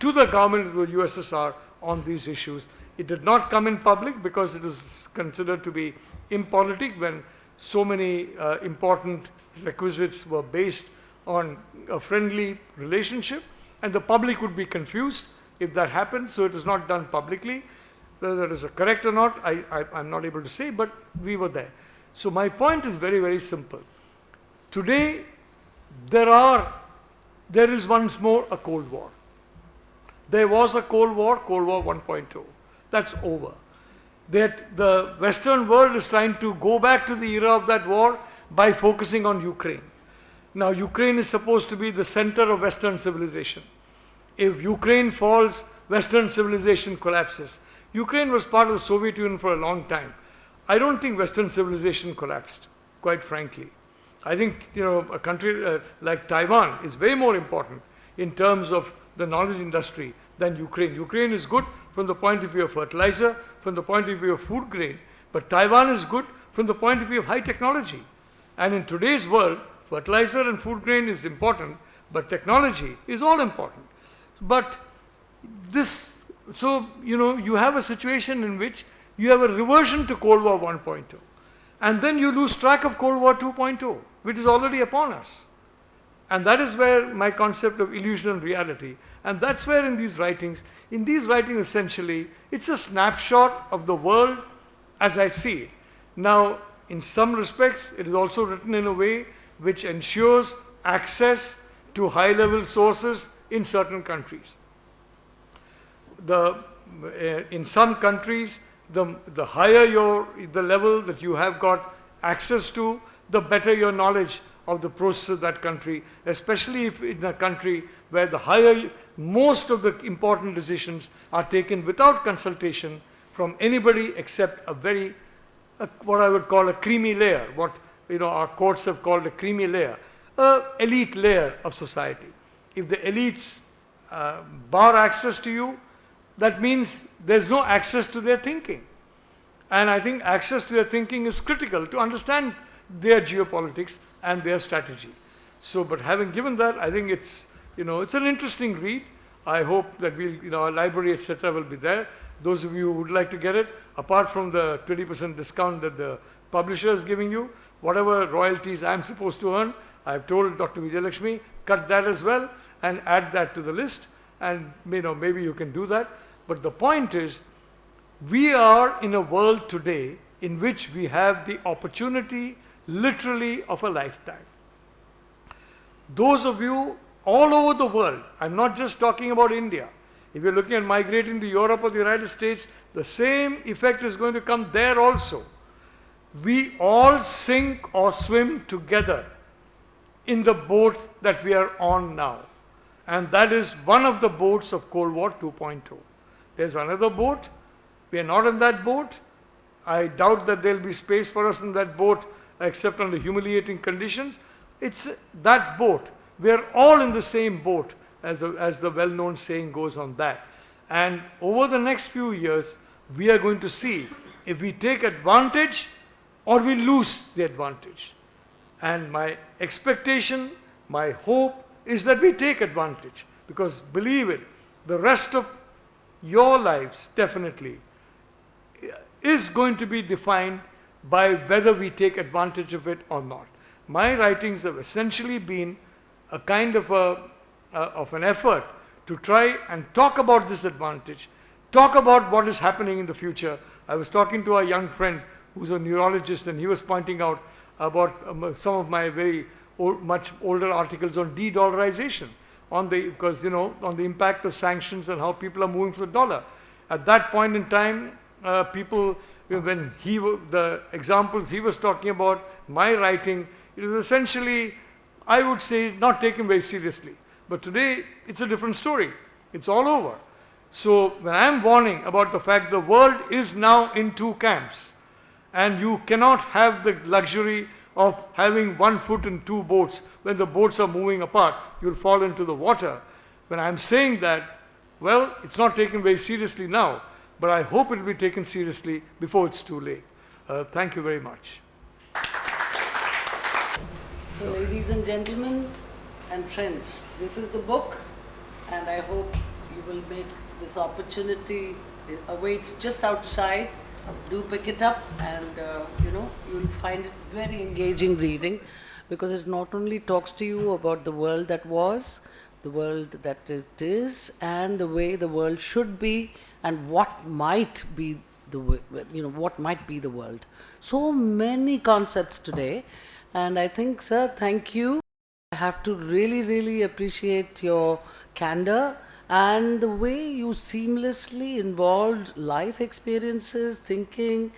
to the government of the USSR on these issues. It did not come in public because it was considered to be impolitic when so many important requisites were based on a friendly relationship, and the public would be confused if that happened, so it was not done publicly. Whether that is correct or not, I'm not able to say, but we were there. So my point is very, very simple. Today, there is once more a Cold War. There was a Cold War 1.0. That's over. that the Western world is trying to go back to the era of that war by focusing on Ukraine. Now, Ukraine is supposed to be the center of Western civilization. If Ukraine falls, Western civilization collapses. Ukraine was part of the Soviet Union for a long time. I don't think Western civilization collapsed, quite frankly. I think, a country like Taiwan is way more important in terms of the knowledge industry than Ukraine. Ukraine is good from the point of view of fertilizer, from the point of view of food grain, but Taiwan is good from the point of view of high technology. And in today's world, fertilizer and food grain is important, but technology is all important. But you have a situation in which you have a reversion to Cold War 1.0. And then you lose track of Cold War 2.0, which is already upon us. And that is where my concept of illusion and reality, and that's where in these writings essentially, it's a snapshot of the world as I see it. Now, in some respects, it is also written in a way which ensures access to high-level sources in certain countries. In some countries, the higher the level that you have got access to, the better your knowledge of the process of that country, especially if in a country where most of the important decisions are taken without consultation from anybody except what I would call a creamy layer, what our courts have called a creamy layer, an elite layer of society. If the elites bar access to you, that means there's no access to their thinking. And I think access to their thinking is critical to understand their geopolitics and their strategy. So, but having given that, I think it's an interesting read. I hope that our library, etc., will be there. Those of you who would like to get it, apart from the 20% discount that the publisher is giving you, whatever royalties I'm supposed to earn, I've told Dr. Vijayalakshmi, cut that as well and add that to the list. And maybe you can do that. But the point is, we are in a world today in which we have the opportunity literally of a lifetime. Those of you all over the world, I'm not just talking about India. If you're looking at migrating to Europe or the United States, the same effect is going to come there also. We all sink or swim together in the boat that we are on now. And that is one of the boats of Cold War 2.0. There's another boat. We are not in that boat. I doubt that there'll be space for us in that boat except under humiliating conditions. It's that boat. We are all in the same boat, as the well-known saying goes on that. And over the next few years, we are going to see if we take advantage or we lose the advantage. And my expectation, my hope, is that we take advantage, because believe it, the rest of your lives definitely is going to be defined by whether we take advantage of it or not. My writings have essentially been a kind of an effort to try and talk about this advantage, talk about what is happening in the future. I was talking to a young friend who's a neurologist, and he was pointing out about some of my much older articles on de-dollarization, on the impact of sanctions and how people are moving for the dollar. At that point in time, people, when the examples he was talking about, my writing, it was essentially, I would say, not taken very seriously. But today, it's a different story. It's all over. So when I'm warning about the fact the world is now in two camps, and you cannot have the luxury of having one foot in two boats. When the boats are moving apart, you'll fall into the water. When I'm saying that, well, it's not taken very seriously now, but I hope it will be taken seriously before it's too late. Thank you very much. So, ladies and gentlemen and friends, this is the book, and I hope you will make this opportunity. It awaits just outside. Do pick it up, and you'll find it very engaging reading, because it not only talks to you about the world that was, the world that it is, and the way the world should be, and what might be what might be the world. So many concepts today, and I think, sir, thank you. I have to really, really appreciate your candor and the way you seamlessly involved life experiences, thinking,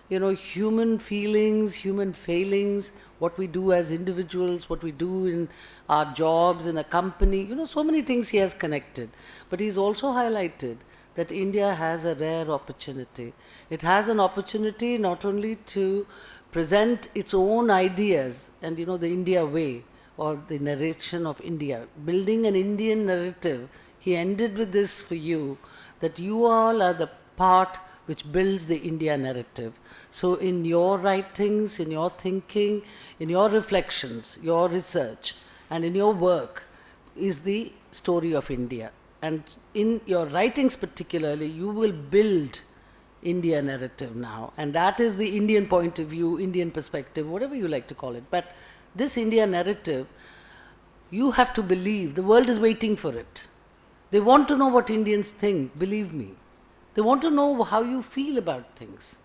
human feelings, human failings, what we do as individuals, what we do in our jobs, in a company, so many things he has connected. But he's also highlighted that India has a rare opportunity. It has an opportunity not only to present its own ideas and, the India way, or the narration of India, building an Indian narrative. He ended with this for you, that you all are the part which builds the India narrative. So in your writings, in your thinking, in your reflections, your research, and in your work is the story of India. And in your writings particularly, you will build India narrative now. And that is the Indian point of view, Indian perspective, whatever you like to call it. But this India narrative, you have to believe, the world is waiting for it. They want to know what Indians think, believe me. They want to know how you feel about things.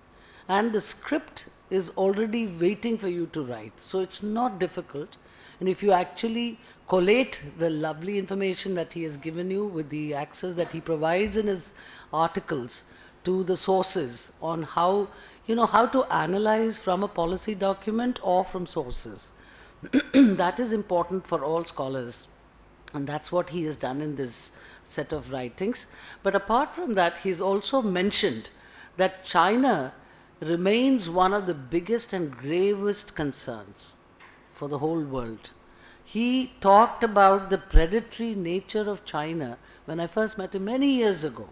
And the script is already waiting for you to write. So it's not difficult. And if you actually collate the lovely information that he has given you with the access that he provides in his articles to the sources on how, how to analyze from a policy document or from sources, that is important for all scholars. And that's what he has done in this set of writings. But apart from that, he's also mentioned that China remains one of the biggest and gravest concerns for the whole world. He talked about the predatory nature of China when I first met him many years ago.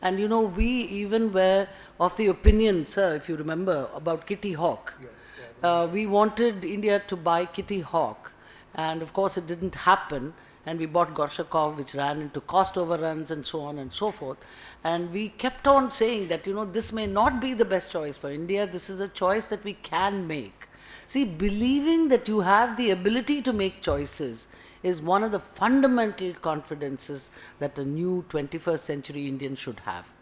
And we even were of the opinion, sir, if you remember, about Kitty Hawk. Yes, we wanted India to buy Kitty Hawk, and of course it didn't happen. And we bought Gorshakov, which ran into cost overruns and so on and so forth. And we kept on saying that, this may not be the best choice for India. This is a choice that we can make. See, believing that you have the ability to make choices is one of the fundamental confidences that a new 21st century Indian should have.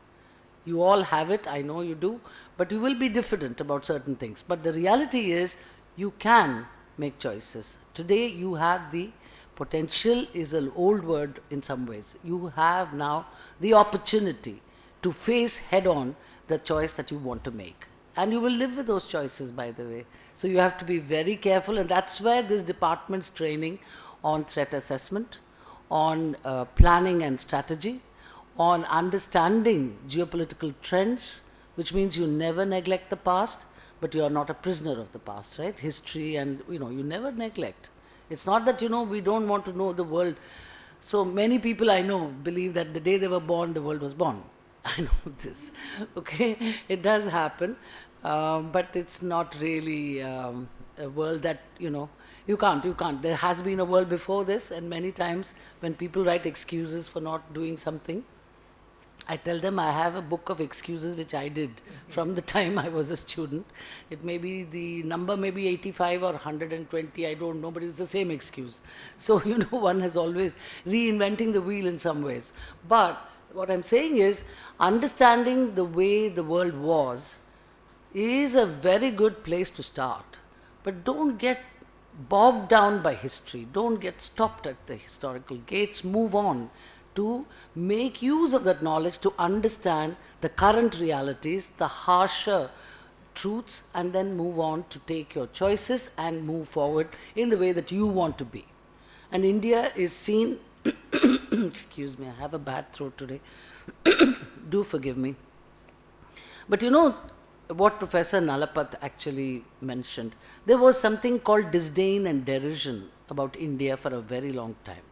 You all have it, I know you do, but you will be diffident about certain things. But the reality is, you can make choices. Today you have the potential, is an old word in some ways. You have now the opportunity to face head on the choice that you want to make. And you will live with those choices, by the way. So you have to be very careful, and that's where this department's training on threat assessment, on planning and strategy, on understanding geopolitical trends, which means you never neglect the past, but you are not a prisoner of the past, right? History, and you never neglect. It's not that, we don't want to know the world. So many people I know believe that the day they were born, the world was born. I know this, okay? It does happen, but it's not really a world that, you can't. There has been a world before this, and many times when people write excuses for not doing something, I tell them I have a book of excuses which I did from the time I was a student. It may be, the number may be 85 or 120, I don't know, but it's the same excuse. So, one has always reinventing the wheel in some ways. But what I'm saying is, understanding the way the world was is a very good place to start. But don't get bogged down by history. Don't get stopped at the historical gates. Move on to make use of that knowledge to understand the current realities, the harsher truths, and then move on to take your choices and move forward in the way that you want to be. And India is seen, excuse me, I have a bad throat today, do forgive me. But what Professor Nalapat actually mentioned, there was something called disdain and derision about India for a very long time.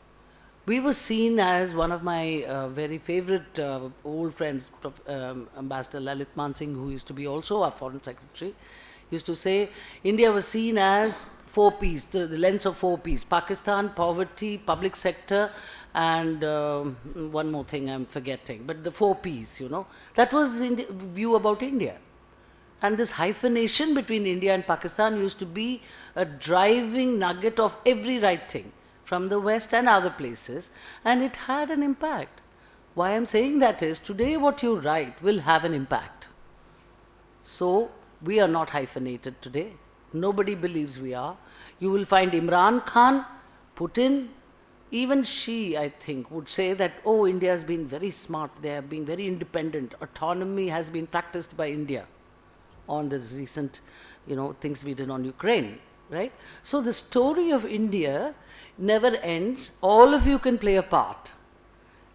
We were seen as, one of my very favorite old friends, Ambassador Lalit Mansingh, who used to be also our Foreign Secretary, used to say India was seen as 4 Ps, the lens of 4 Ps: Pakistan, poverty, public sector, and one more thing I'm forgetting, but the 4 Ps, that was the view about India. And this hyphenation between India and Pakistan used to be a driving nugget of every writing from the West and other places, and it had an impact. Why I'm saying that is, today what you write will have an impact. So, we are not hyphenated today. Nobody believes we are. You will find Imran Khan, Putin, even she, I think, would say that, oh, India has been very smart, they have been very independent, autonomy has been practiced by India on this recent, things we did on Ukraine, right? So the story of India never ends. All of you can play a part.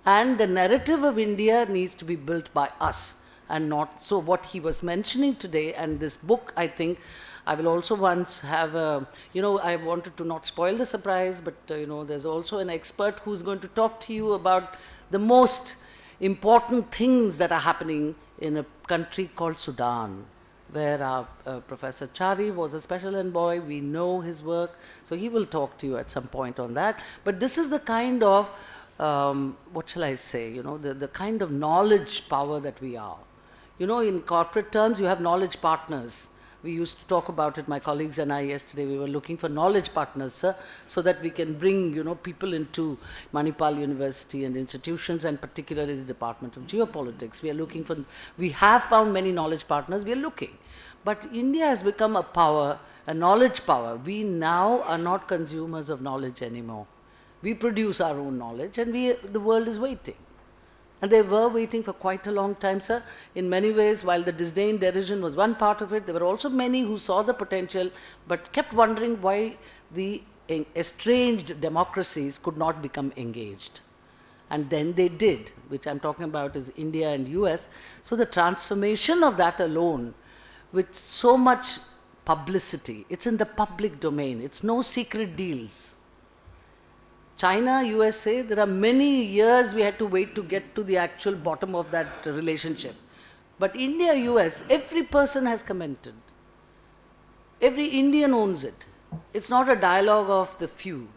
And the narrative of India needs to be built by us and not. So what he was mentioning today, and this book, I think, I will also once have a, I wanted to not spoil the surprise, but there's also an expert who's going to talk to you about the most important things that are happening in a country called Sudan, where our Professor Chari was a special envoy. We know his work, so he will talk to you at some point on that. But this is the kind of, what shall I say, the kind of knowledge power that we are. In corporate terms, you have knowledge partners. We used to talk about it, my colleagues and I yesterday, we were looking for knowledge partners, sir, so that we can bring, people into Manipal University and institutions, and particularly the Department of Geopolitics. We have found many knowledge partners, we are looking. But India has become a power, a knowledge power. We now are not consumers of knowledge anymore. We produce our own knowledge, and the world is waiting. And they were waiting for quite a long time, sir. In many ways, while the disdain, derision was one part of it, there were also many who saw the potential, but kept wondering why the estranged democracies could not become engaged. And then they did, which I'm talking about is India and US. So the transformation of that alone, with so much publicity, it's in the public domain, it's no secret deals. China, USA, there are many years we had to wait to get to the actual bottom of that relationship. But India, US, every person has commented. Every Indian owns it. It's not a dialogue of the few.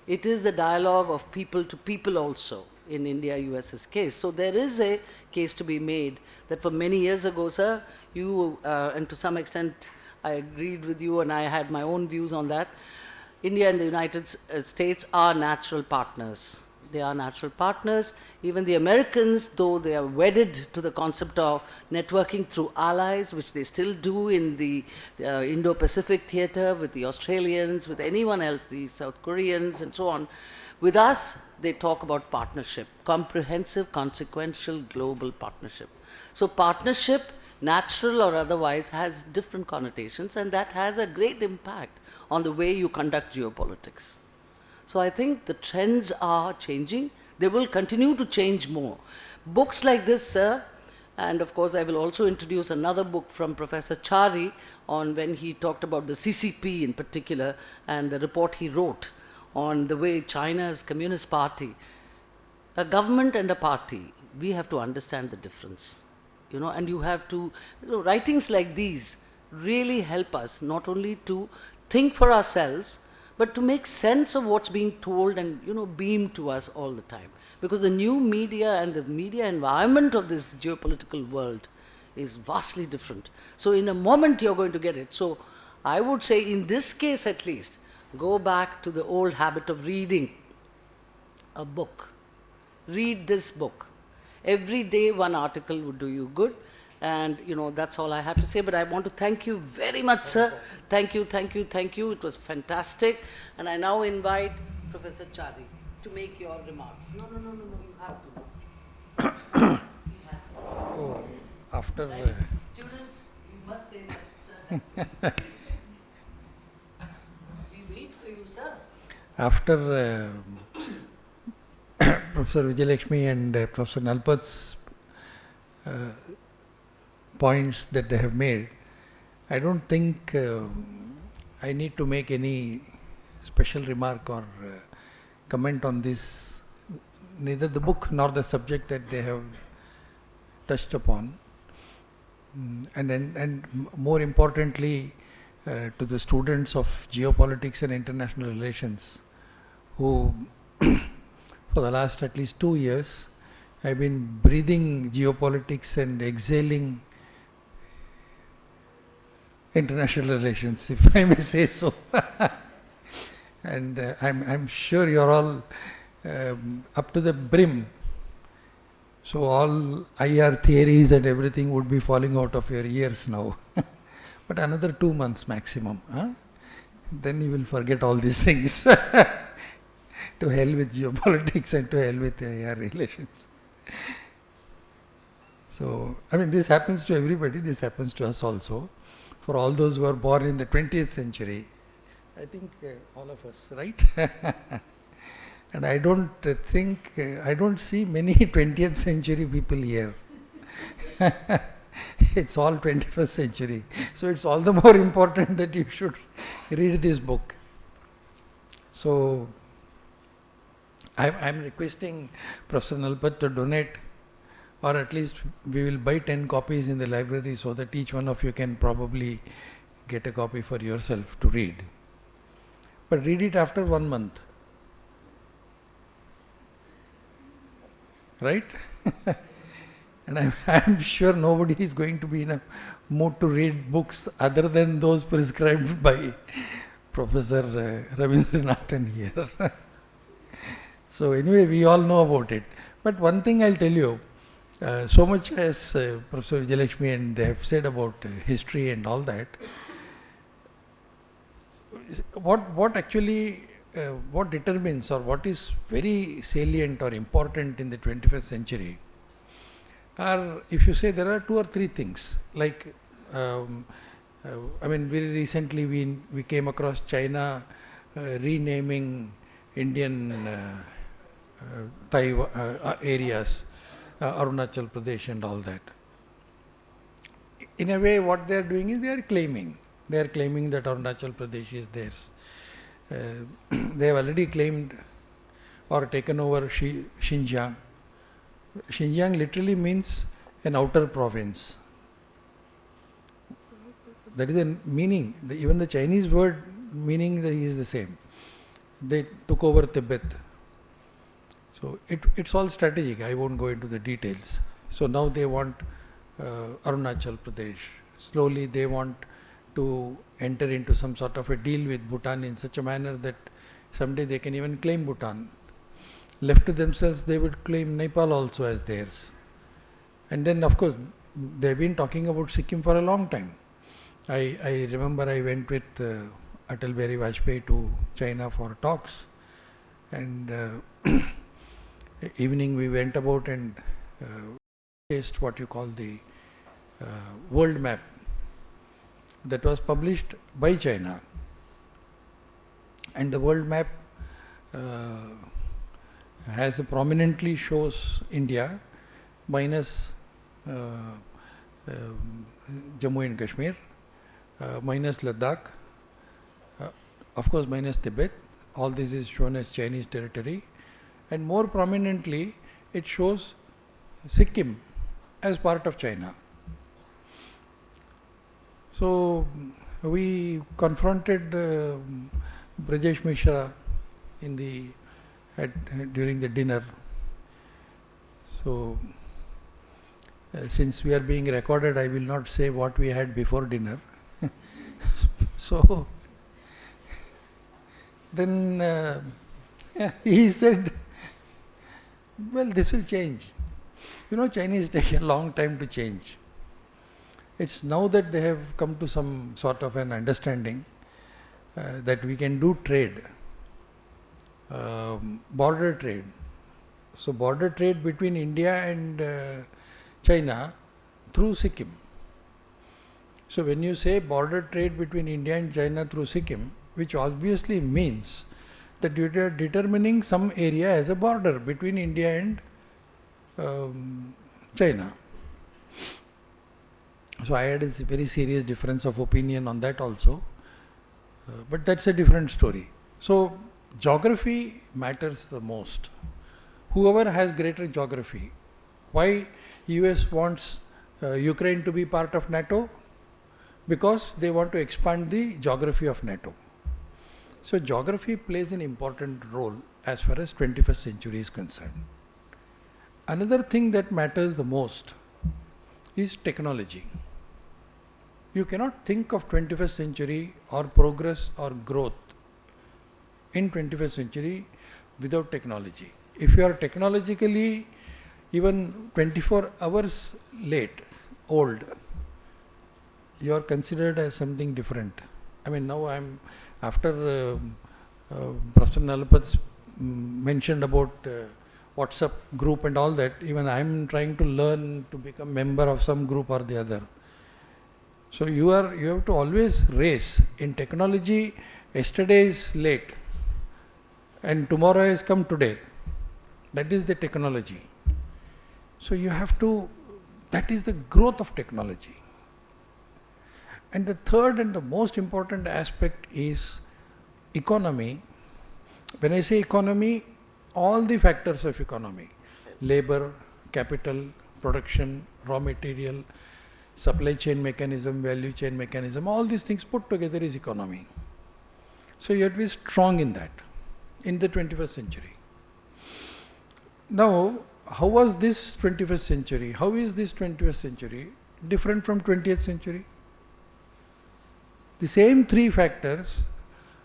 It is the dialogue of people to people also in India, US's case. So there is a case to be made that for many years ago, sir, you, and to some extent I agreed with you and I had my own views on that, India and the United States are natural partners. They are natural partners. Even the Americans, though they are wedded to the concept of networking through allies, which they still do in the Indo-Pacific theater with the Australians, with anyone else, the South Koreans and so on. With us, they talk about partnership, comprehensive, consequential, global partnership. So partnership, natural or otherwise, has different connotations, and that has a great impact on the way you conduct geopolitics. So I think the trends are changing. They will continue to change more. Books like this, sir, and of course I will also introduce another book from Professor Chari on when he talked about the CCP in particular and the report he wrote on the way China's Communist Party, a government and a party, we have to understand the difference. And you have to, writings like these really help us not only to think for ourselves, but to make sense of what's being told and beamed to us all the time. Because the new media and the media environment of this geopolitical world is vastly different. So in a moment you're going to get it. So I would say in this case at least, go back to the old habit of reading a book. Read this book. Every day one article would do you good. And that's all I have to say. But I want to thank you very much, sir. Thank you, thank you, thank you. It was fantastic. And I now invite Professor Chari to make your remarks. No, you have to. He has to. Oh, after... Students, you must say that, sir. We wait for you, sir. After Professor Vijayalakshmi and Professor Nalapat's points that they have made, I don't think I need to make any special remark or comment on this, neither the book nor the subject that they have touched upon. And more importantly, to the students of geopolitics and international relations, who for the last at least 2 years have been breathing geopolitics and exhaling international relations, if I may say so. And I'm sure you're all up to the brim. So all IR theories and everything would be falling out of your ears now. But another 2 months maximum. Then you will forget all these things. to hell with geopolitics and to hell with AR relations. So, I mean, this happens to everybody, this happens to us also. For all those who are born in the 20th century, I think all of us, right? And I don't think, I don't see many 20th century people here. It's all 21st century. So it's all the more important that you should read this book. So I'm requesting Professor Nalapat to donate, or at least we will buy 10 copies in the library so that each one of you can probably get a copy for yourself to read. But read it after 1 month. Right? And I'm sure nobody is going to be in a mood to read books other than those prescribed by Professor Ravindranathan here. So anyway, we all know about it. But one thing I'll tell you, so much as Professor Vijayalakshmi and they have said about history and all that, what actually, what determines or what is very salient or important in the 21st century are, if you say there are 2 or 3 things, like, I mean, very recently we came across China renaming Indian areas, Arunachal Pradesh and all that. In a way, what they are doing is they are claiming that Arunachal Pradesh is theirs. They have already claimed or taken over Xinjiang. Xinjiang literally means an outer province. That is the meaning. Even the Chinese word meaning is the same. They took over Tibet. So it's all strategic. I won't go into the details. So now they want Arunachal Pradesh. Slowly they want to enter into some sort of a deal with Bhutan in such a manner that someday they can even claim Bhutan. Left to themselves, they would claim Nepal also as theirs. And then, of course, they've been talking about Sikkim for a long time. I remember I went with Atal Bihari Vajpayee to China for talks, and evening we went about and faced what you call the world map that was published by China. And the world map has prominently shows India minus Jammu and Kashmir, minus Ladakh, of course minus Tibet. All this is shown as Chinese territory, and more prominently it shows Sikkim as part of China. So we confronted Brajesh Mishra during the dinner. So since we are being recorded, I will not say what we had before dinner. So then he said, well, this will change. You know, Chinese take a long time to change. It's now that they have come to some sort of an understanding that we can do trade, border trade. So border trade between India and China through Sikkim. So when you say border trade between India and China through Sikkim, which obviously means that you are determining some area as a border between India and China. So I had a very serious difference of opinion on that also, but that's a different story. So geography matters the most. Whoever has greater geography, why US wants Ukraine to be part of NATO? Because they want to expand the geography of NATO. So geography plays an important role as far as 21st century is concerned. Another thing that matters the most is technology. You cannot think of 21st century or progress or growth in 21st century without technology. If you are technologically even 24 hours old, you are considered as something different. I mean, now after Professor Nalapat's mentioned about WhatsApp group and all that, even I am trying to learn to become member of some group or the other. So you have to always race. In technology, yesterday is late and tomorrow has come today. That is the technology. So you have to, that is the growth of technology. And the third and the most important aspect is economy. When I say economy, all the factors of economy, labor, capital, production, raw material, supply chain mechanism, value chain mechanism, all these things put together is economy. So you have to be strong in that, in the 21st century. Now, how was this 21st century? How is this 21st century different from 20th century? The same three factors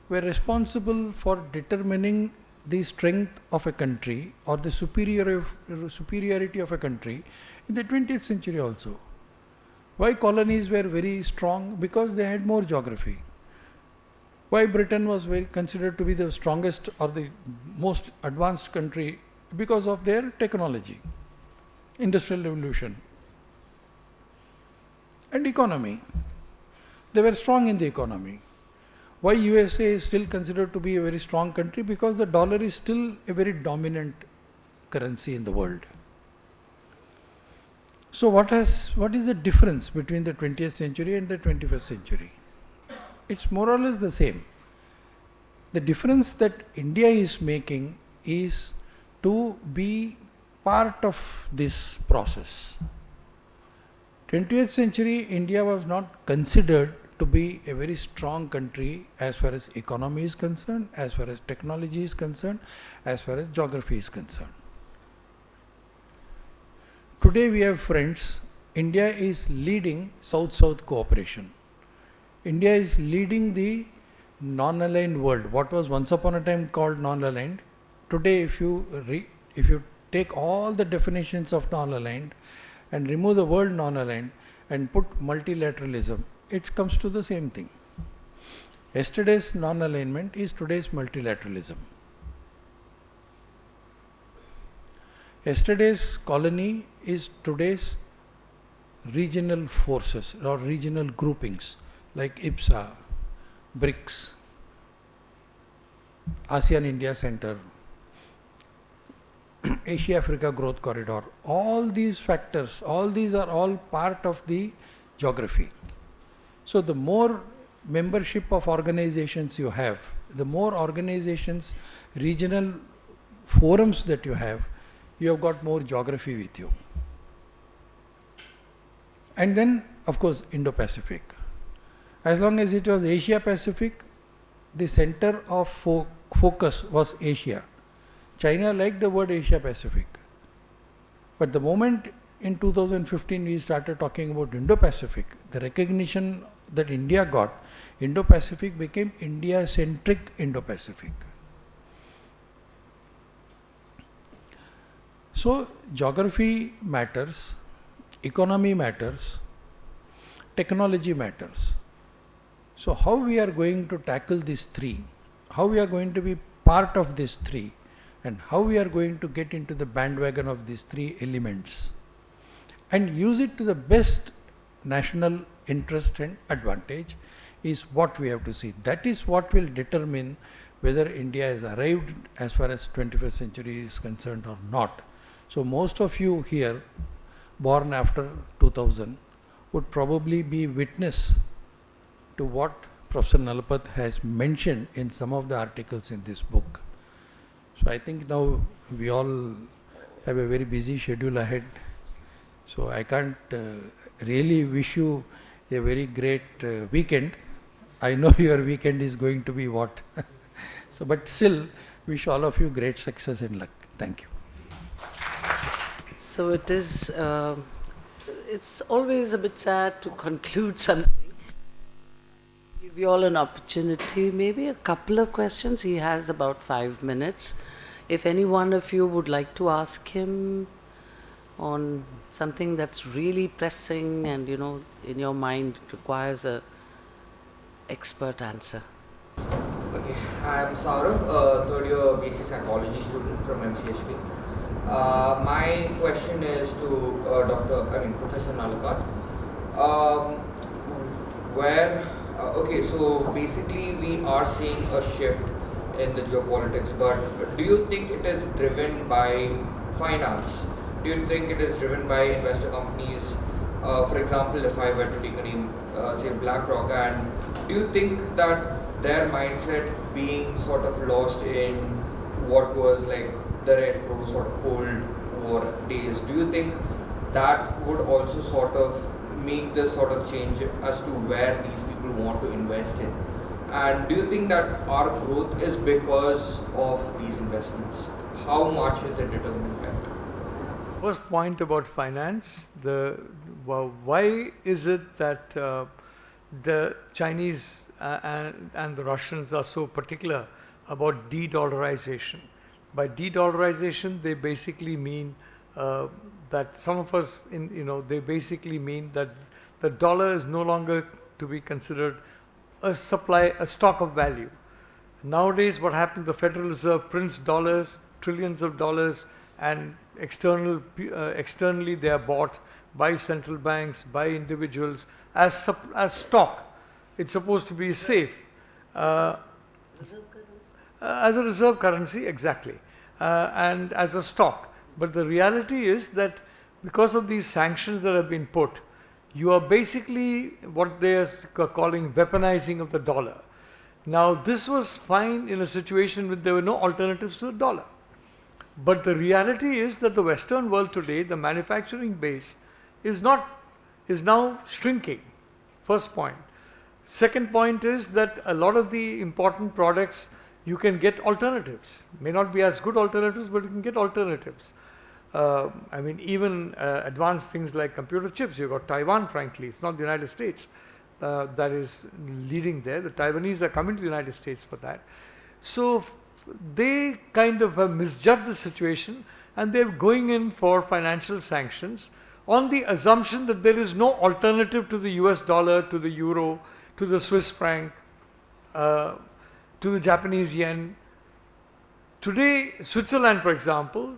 were responsible for determining the strength of a country or the superiority of a country in the 20th century also. Why colonies were very strong? Because they had more geography. Why Britain was considered to be the strongest or the most advanced country? Because of their technology, industrial revolution, and economy. They were strong in the economy. Why USA is still considered to be a very strong country? Because the dollar is still a very dominant currency in the world. So what is the difference between the 20th century and the 21st century? It's more or less the same. The difference that India is making is to be part of this process. 20th century India was not considered to be a very strong country as far as economy is concerned, as far as technology is concerned, as far as geography is concerned. Today we have friends. India is leading South-South cooperation. India is leading the non-aligned world. What was once upon a time called non-aligned, today if you take all the definitions of non-aligned and remove the word non-aligned and put multilateralism, it comes to the same thing. Yesterday's non-alignment is today's multilateralism. Yesterday's colony is today's regional forces or regional groupings like IPSA, BRICS, ASEAN-India Center, Asia-Africa Growth Corridor. All these factors, all these are all part of the geography. So the more membership of organizations you have, the more organizations, regional forums that you have got more geography with you. And then, of course, Indo-Pacific. As long as it was Asia-Pacific, the center of focus was Asia. China liked the word Asia-Pacific. But the moment in 2015 we started talking about Indo-Pacific, the recognition that India got, Indo-Pacific became India-centric Indo-Pacific. So, geography matters, economy matters, technology matters. So, how we are going to tackle these three, how we are going to be part of these three, and how we are going to get into the bandwagon of these three elements and use it to the best national interest and advantage is what we have to see. That is what will determine whether India has arrived as far as 21st century is concerned or not. So most of you here born after 2000 would probably be witness to what Professor Nalapat has mentioned in some of the articles in this book. So I think now we all have a very busy schedule ahead. So I can't really wish you a very great weekend. I know your weekend is going to be what. So, but still wish all of you great success and luck. Thank you. So it is, it's always a bit sad to conclude something. Give you all an opportunity, maybe a couple of questions. He has about 5 minutes. If any one of you would like to ask him on something that's really pressing and, you know, in your mind requires a expert answer. Okay, I'm Saurav, third year BSc Psychology student from MCHP. My question is to Professor Nalapat. Um, okay, so basically we are seeing a shift in the geopolitics, but do you think it is driven by finance? Do you think it is driven by investor companies? For example, if I were to take a name, say BlackRock, and do you think that their mindset being sort of lost in what was like the retro sort of Cold War days, do you think that would also sort of make this sort of change as to where these people want to invest in? And do you think that our growth is because of these investments? How much is it determined by it? First point about finance, why is it that the Chinese and the Russians are so particular about de-dollarization? By de-dollarization, they basically mean that some of us, they basically mean that the dollar is no longer to be considered a stock of value. Nowadays, what happens, the Federal Reserve prints dollars, trillions of dollars, and externally they are bought by central banks, by individuals as stock. It's supposed to be safe. Reserve currency? As a reserve currency, exactly, and as a stock. But the reality is that because of these sanctions that have been put, you are basically what they are calling weaponizing of the dollar. Now, this was fine in a situation where there were no alternatives to the dollar. But the reality is that the Western world today, the manufacturing base, is now shrinking. First point. Second point is that a lot of the important products, you can get alternatives. May not be as good alternatives, but you can get alternatives. Even advanced things like computer chips. You've got Taiwan, frankly. It's not the United States that is leading there. The Taiwanese are coming to the United States for that. So they kind of have misjudged the situation, and they're going in for financial sanctions on the assumption that there is no alternative to the US dollar, to the euro, to the Swiss franc, to the Japanese yen. Today, Switzerland, for example,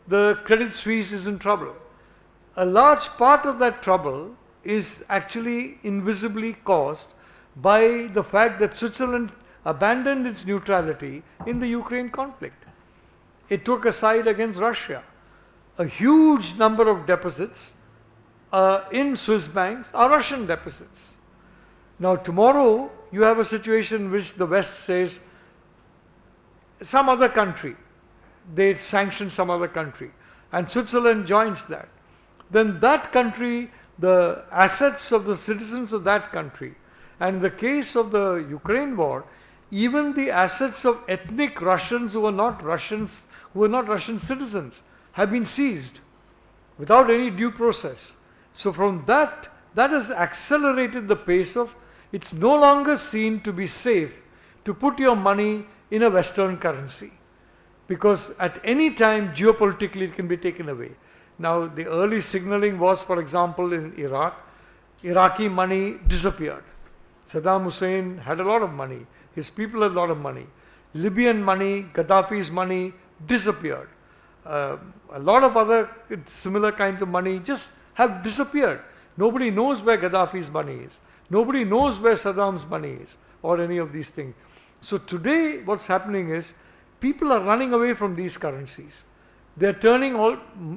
the Credit Suisse is in trouble. A large part of that trouble is actually invisibly caused by the fact that Switzerland abandoned its neutrality in the Ukraine conflict. It took a side against Russia. A huge number of deposits in Swiss banks are Russian deposits. Now, tomorrow you have a situation in which the West says some other country, they sanction some other country, and Switzerland joins that. Then that country, the assets of the citizens of that country, and in the case of the Ukraine war, even the assets of ethnic Russians who are not Russian citizens, have been seized without any due process. So from that has accelerated the pace of, it's no longer seen to be safe to put your money in a Western currency, because at any time geopolitically it can be taken away. Now, the early signaling was, for example, in Iraq, Iraqi money disappeared. Saddam Hussein had a lot of money. His people had a lot of money. Libyan money, Gaddafi's money disappeared. A lot of other similar kinds of money just have disappeared. Nobody knows where Gaddafi's money is. Nobody knows where Saddam's money is, or any of these things. So today what's happening is people are running away from these currencies. They're turning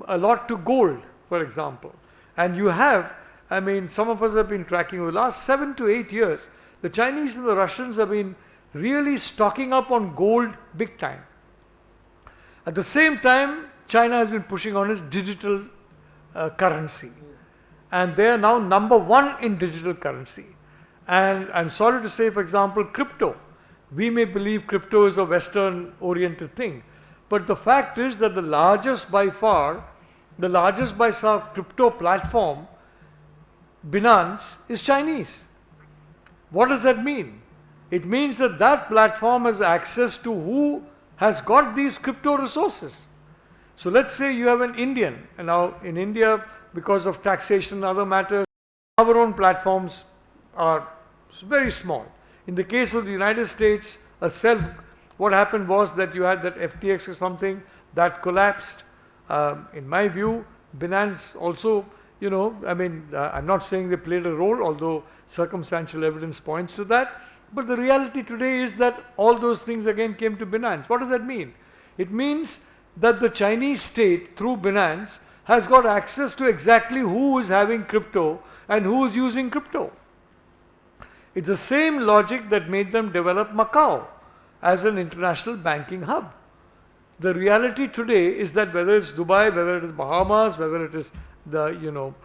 a lot to gold, for example. And you have, some of us have been tracking over the last 7 to 8 years, the Chinese and the Russians have been really stocking up on gold big time. At the same time, China has been pushing on its digital currency. And they are now number one in digital currency. And I'm sorry to say, for example, crypto. We may believe crypto is a Western-oriented thing. But the fact is that the largest by far crypto platform, Binance, is Chinese. What does that mean? It means that that platform has access to who has got these crypto resources. So let's say you have an Indian, and now in India, because of taxation and other matters, our own platforms are very small. In the case of the United States, a self. What happened was that you had that FTX or something that collapsed. In my view, Binance also, you know, I mean, I'm not saying they played a role, although circumstantial evidence points to that. But the reality today is that all those things again came to Binance. What does that mean? It means that the Chinese state, through Binance, has got access to exactly who is having crypto and who is using crypto. It's the same logic that made them develop Macau as an international banking hub. The reality today is that whether it's Dubai, whether it is Bahamas, whether it is the, you know,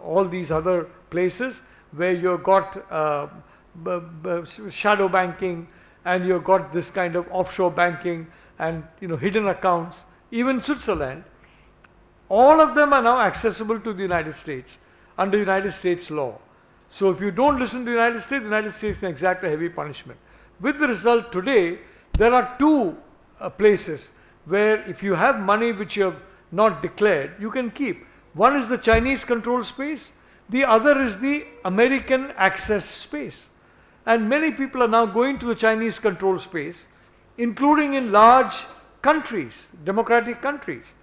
all these other places where you've got shadow banking and you've got this kind of offshore banking and, you know, hidden accounts, even Switzerland, all of them are now accessible to the United States under United States law. So if you don't listen to the United States can exact a heavy punishment. With the result today, there are two places where if you have money which you have not declared, you can keep. One is the Chinese control space, the other is the American access space. And many people are now going to the Chinese control space, including in large countries, democratic countries.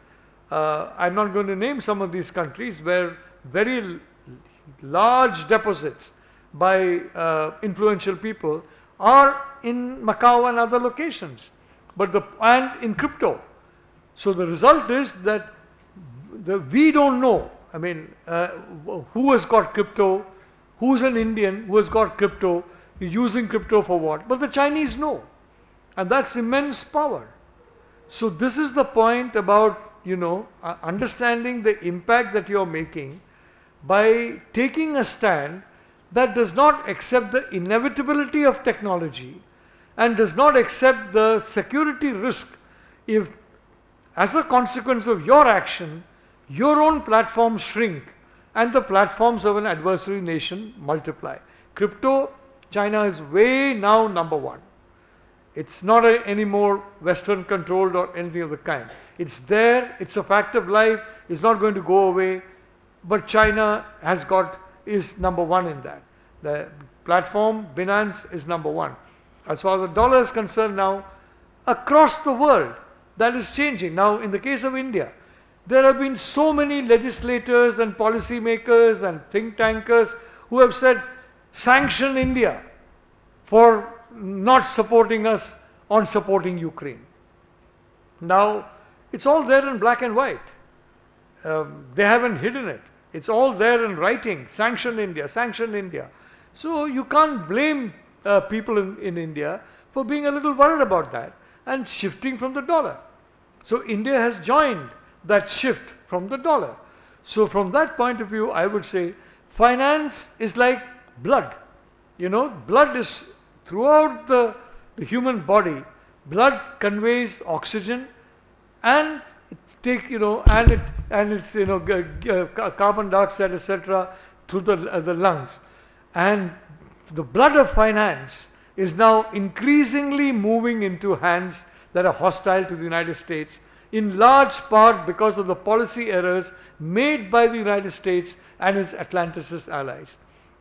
I'm not going to name some of these countries where very large deposits by influential people are in Macau and other locations, and in crypto. So the result is that we don't know, I mean, who has got crypto, who's an Indian who has got crypto, using crypto for what, but the Chinese know, and that's immense power. So this is the point about, you know, understanding the impact that you're making by taking a stand that does not accept the inevitability of technology and does not accept the security risk if, as a consequence of your action, your own platforms shrink and the platforms of an adversary nation multiply. Crypto, China is way now number one. It's not any more Western controlled or anything of the kind. It's there, it's a fact of life, it's not going to go away, but China is number one in that. The platform, Binance, is number one. As far as the dollar is concerned now, across the world, that is changing. Now, in the case of India, there have been so many legislators and policymakers and think tankers who have said, sanction India for not supporting us on supporting Ukraine. Now, it's all there in black and white. They haven't hidden it. It's all there in writing, sanction India, sanction India. So you can't blame people in India for being a little worried about that and shifting from the dollar. So India has joined that shift from the dollar. So from that point of view, I would say finance is like blood. You know, blood is throughout the human body. Blood conveys oxygen and it's carbon dioxide, etc., through the lungs. And the blood of finance is now increasingly moving into hands that are hostile to the United States, in large part because of the policy errors made by the United States and its Atlanticist allies.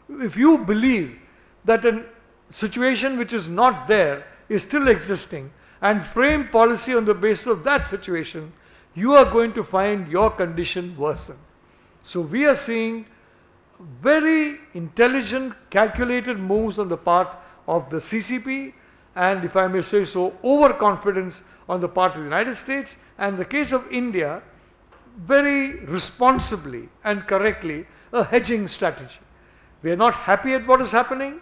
If you believe that a situation which is not there is still existing and frame policy on the basis of that situation, you are going to find your condition worsen. So we are seeing very intelligent, calculated moves on the part of the CCP, and if I may say so, overconfidence on the part of the United States, and in the case of India, very responsibly and correctly, a hedging strategy. We are not happy at what is happening,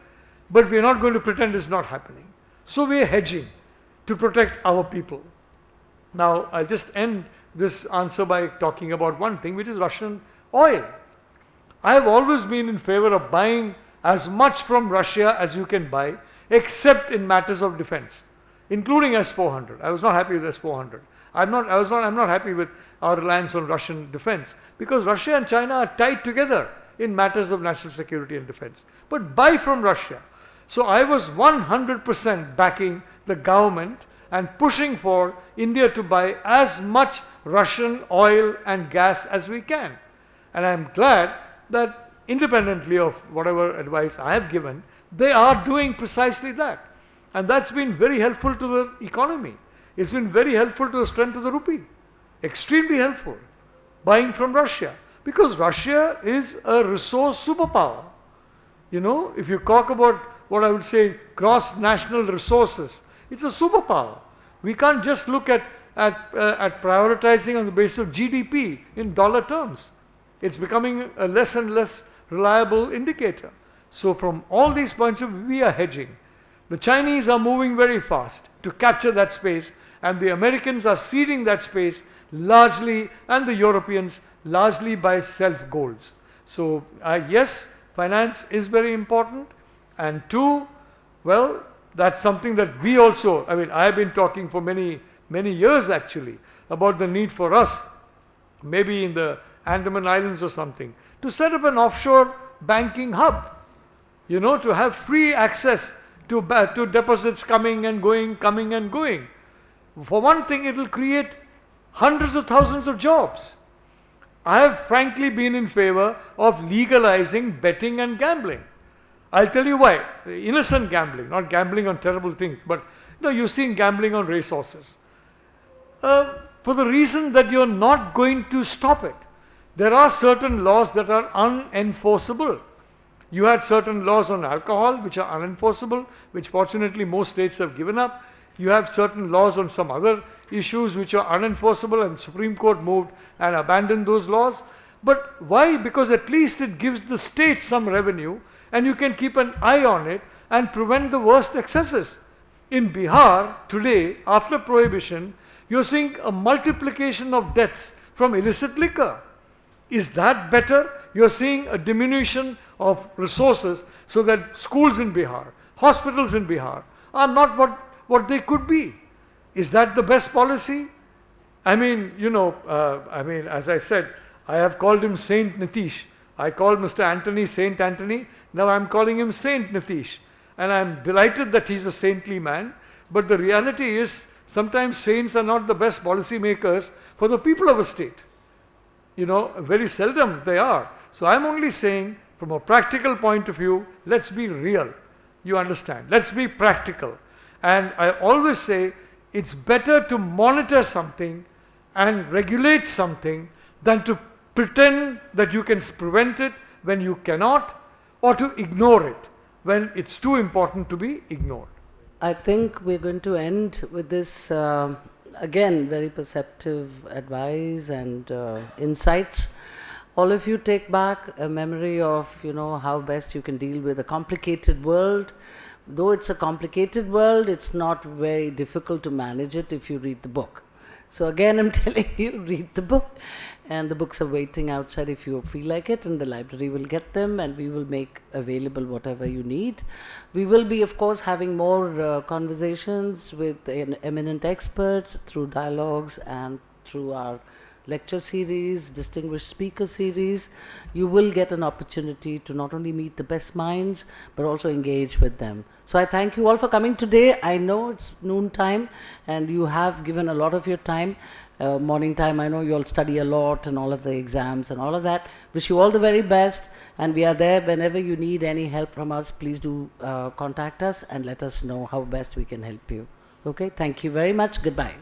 but we are not going to pretend it's not happening. So we are hedging to protect our people. Now, I'll just end this answer by talking about one thing, which is Russian oil. I have always been in favor of buying as much from Russia as you can buy, except in matters of defense, including S-400. I was not happy with S-400. I'm not happy with our reliance on Russian defense, because Russia and China are tied together in matters of national security and defense. But buy from Russia. So I was 100% backing the government and pushing for India to buy as much Russian oil and gas as we can. And I'm glad that independently of whatever advice I have given, they are doing precisely that. And that's been very helpful to the economy. It's been very helpful to the strength of the rupee. Extremely helpful. Buying from Russia. Because Russia is a resource superpower. You know, if you talk about what I would say gross national resources, it's a superpower. We can't just look at prioritizing on the basis of GDP in dollar terms. It's becoming a less and less reliable indicator. So from all these points of view, we are hedging. The Chinese are moving very fast to capture that space, and the Americans are ceding that space largely, and the Europeans largely by self-goals. So yes, finance is very important, and two, well, that's something that we also, I mean, I have been talking for many years actually about the need for us, maybe in the Andaman Islands or something, to set up an offshore banking hub, you know, to have free access to deposits coming and going, coming and going. For one thing, it will create hundreds of thousands of jobs. I have frankly been in favor of legalizing betting and gambling. I'll tell you why. Innocent gambling, not gambling on terrible things, but you know, you've seen gambling on racehorses. For the reason that you're not going to stop it. There are certain laws that are unenforceable. You had certain laws on alcohol which are unenforceable, which fortunately most states have given up. You have certain laws on some other issues which are unenforceable, and Supreme Court moved and abandoned those laws. But why? Because at least it gives the state some revenue, and you can keep an eye on it and prevent the worst excesses. In Bihar today, after prohibition, you're seeing a multiplication of deaths from illicit liquor. Is that better? You're seeing a diminution of resources so that schools in Bihar, hospitals in Bihar are not what they could be. Is that the best policy? I mean, you know, as I said, I have called him Saint Nitish. I called Mr. Antony Saint Antony. Now I'm calling him Saint Nitish. And I'm delighted that he's a saintly man. But the reality is, sometimes saints are not the best policy makers for the people of a state. You know, very seldom they are. So I'm only saying, from a practical point of view, let's be real. You understand? Let's be practical. And I always say, it's better to monitor something and regulate something than to pretend that you can prevent it when you cannot, or to ignore it when it's too important to be ignored. I think we're going to end with this, again, very perceptive advice and insights. All of you take back a memory of, you know, how best you can deal with a complicated world. Though it's a complicated world, it's not very difficult to manage it if you read the book. So again, I'm telling you, read the book. And the books are waiting outside if you feel like it, and the library will get them, and we will make available whatever you need. We will be, of course, having more conversations with eminent experts through dialogues and through our lecture series, distinguished speaker series. You will get an opportunity to not only meet the best minds, but also engage with them. So I thank you all for coming today. I know it's noon time, and you have given a lot of your time. Morning time, I know you all study a lot and all of the exams and all of that. Wish you all the very best, and we are there whenever you need any help from us. Please do contact us and let us know how best we can help you. Okay, thank you very much. Goodbye.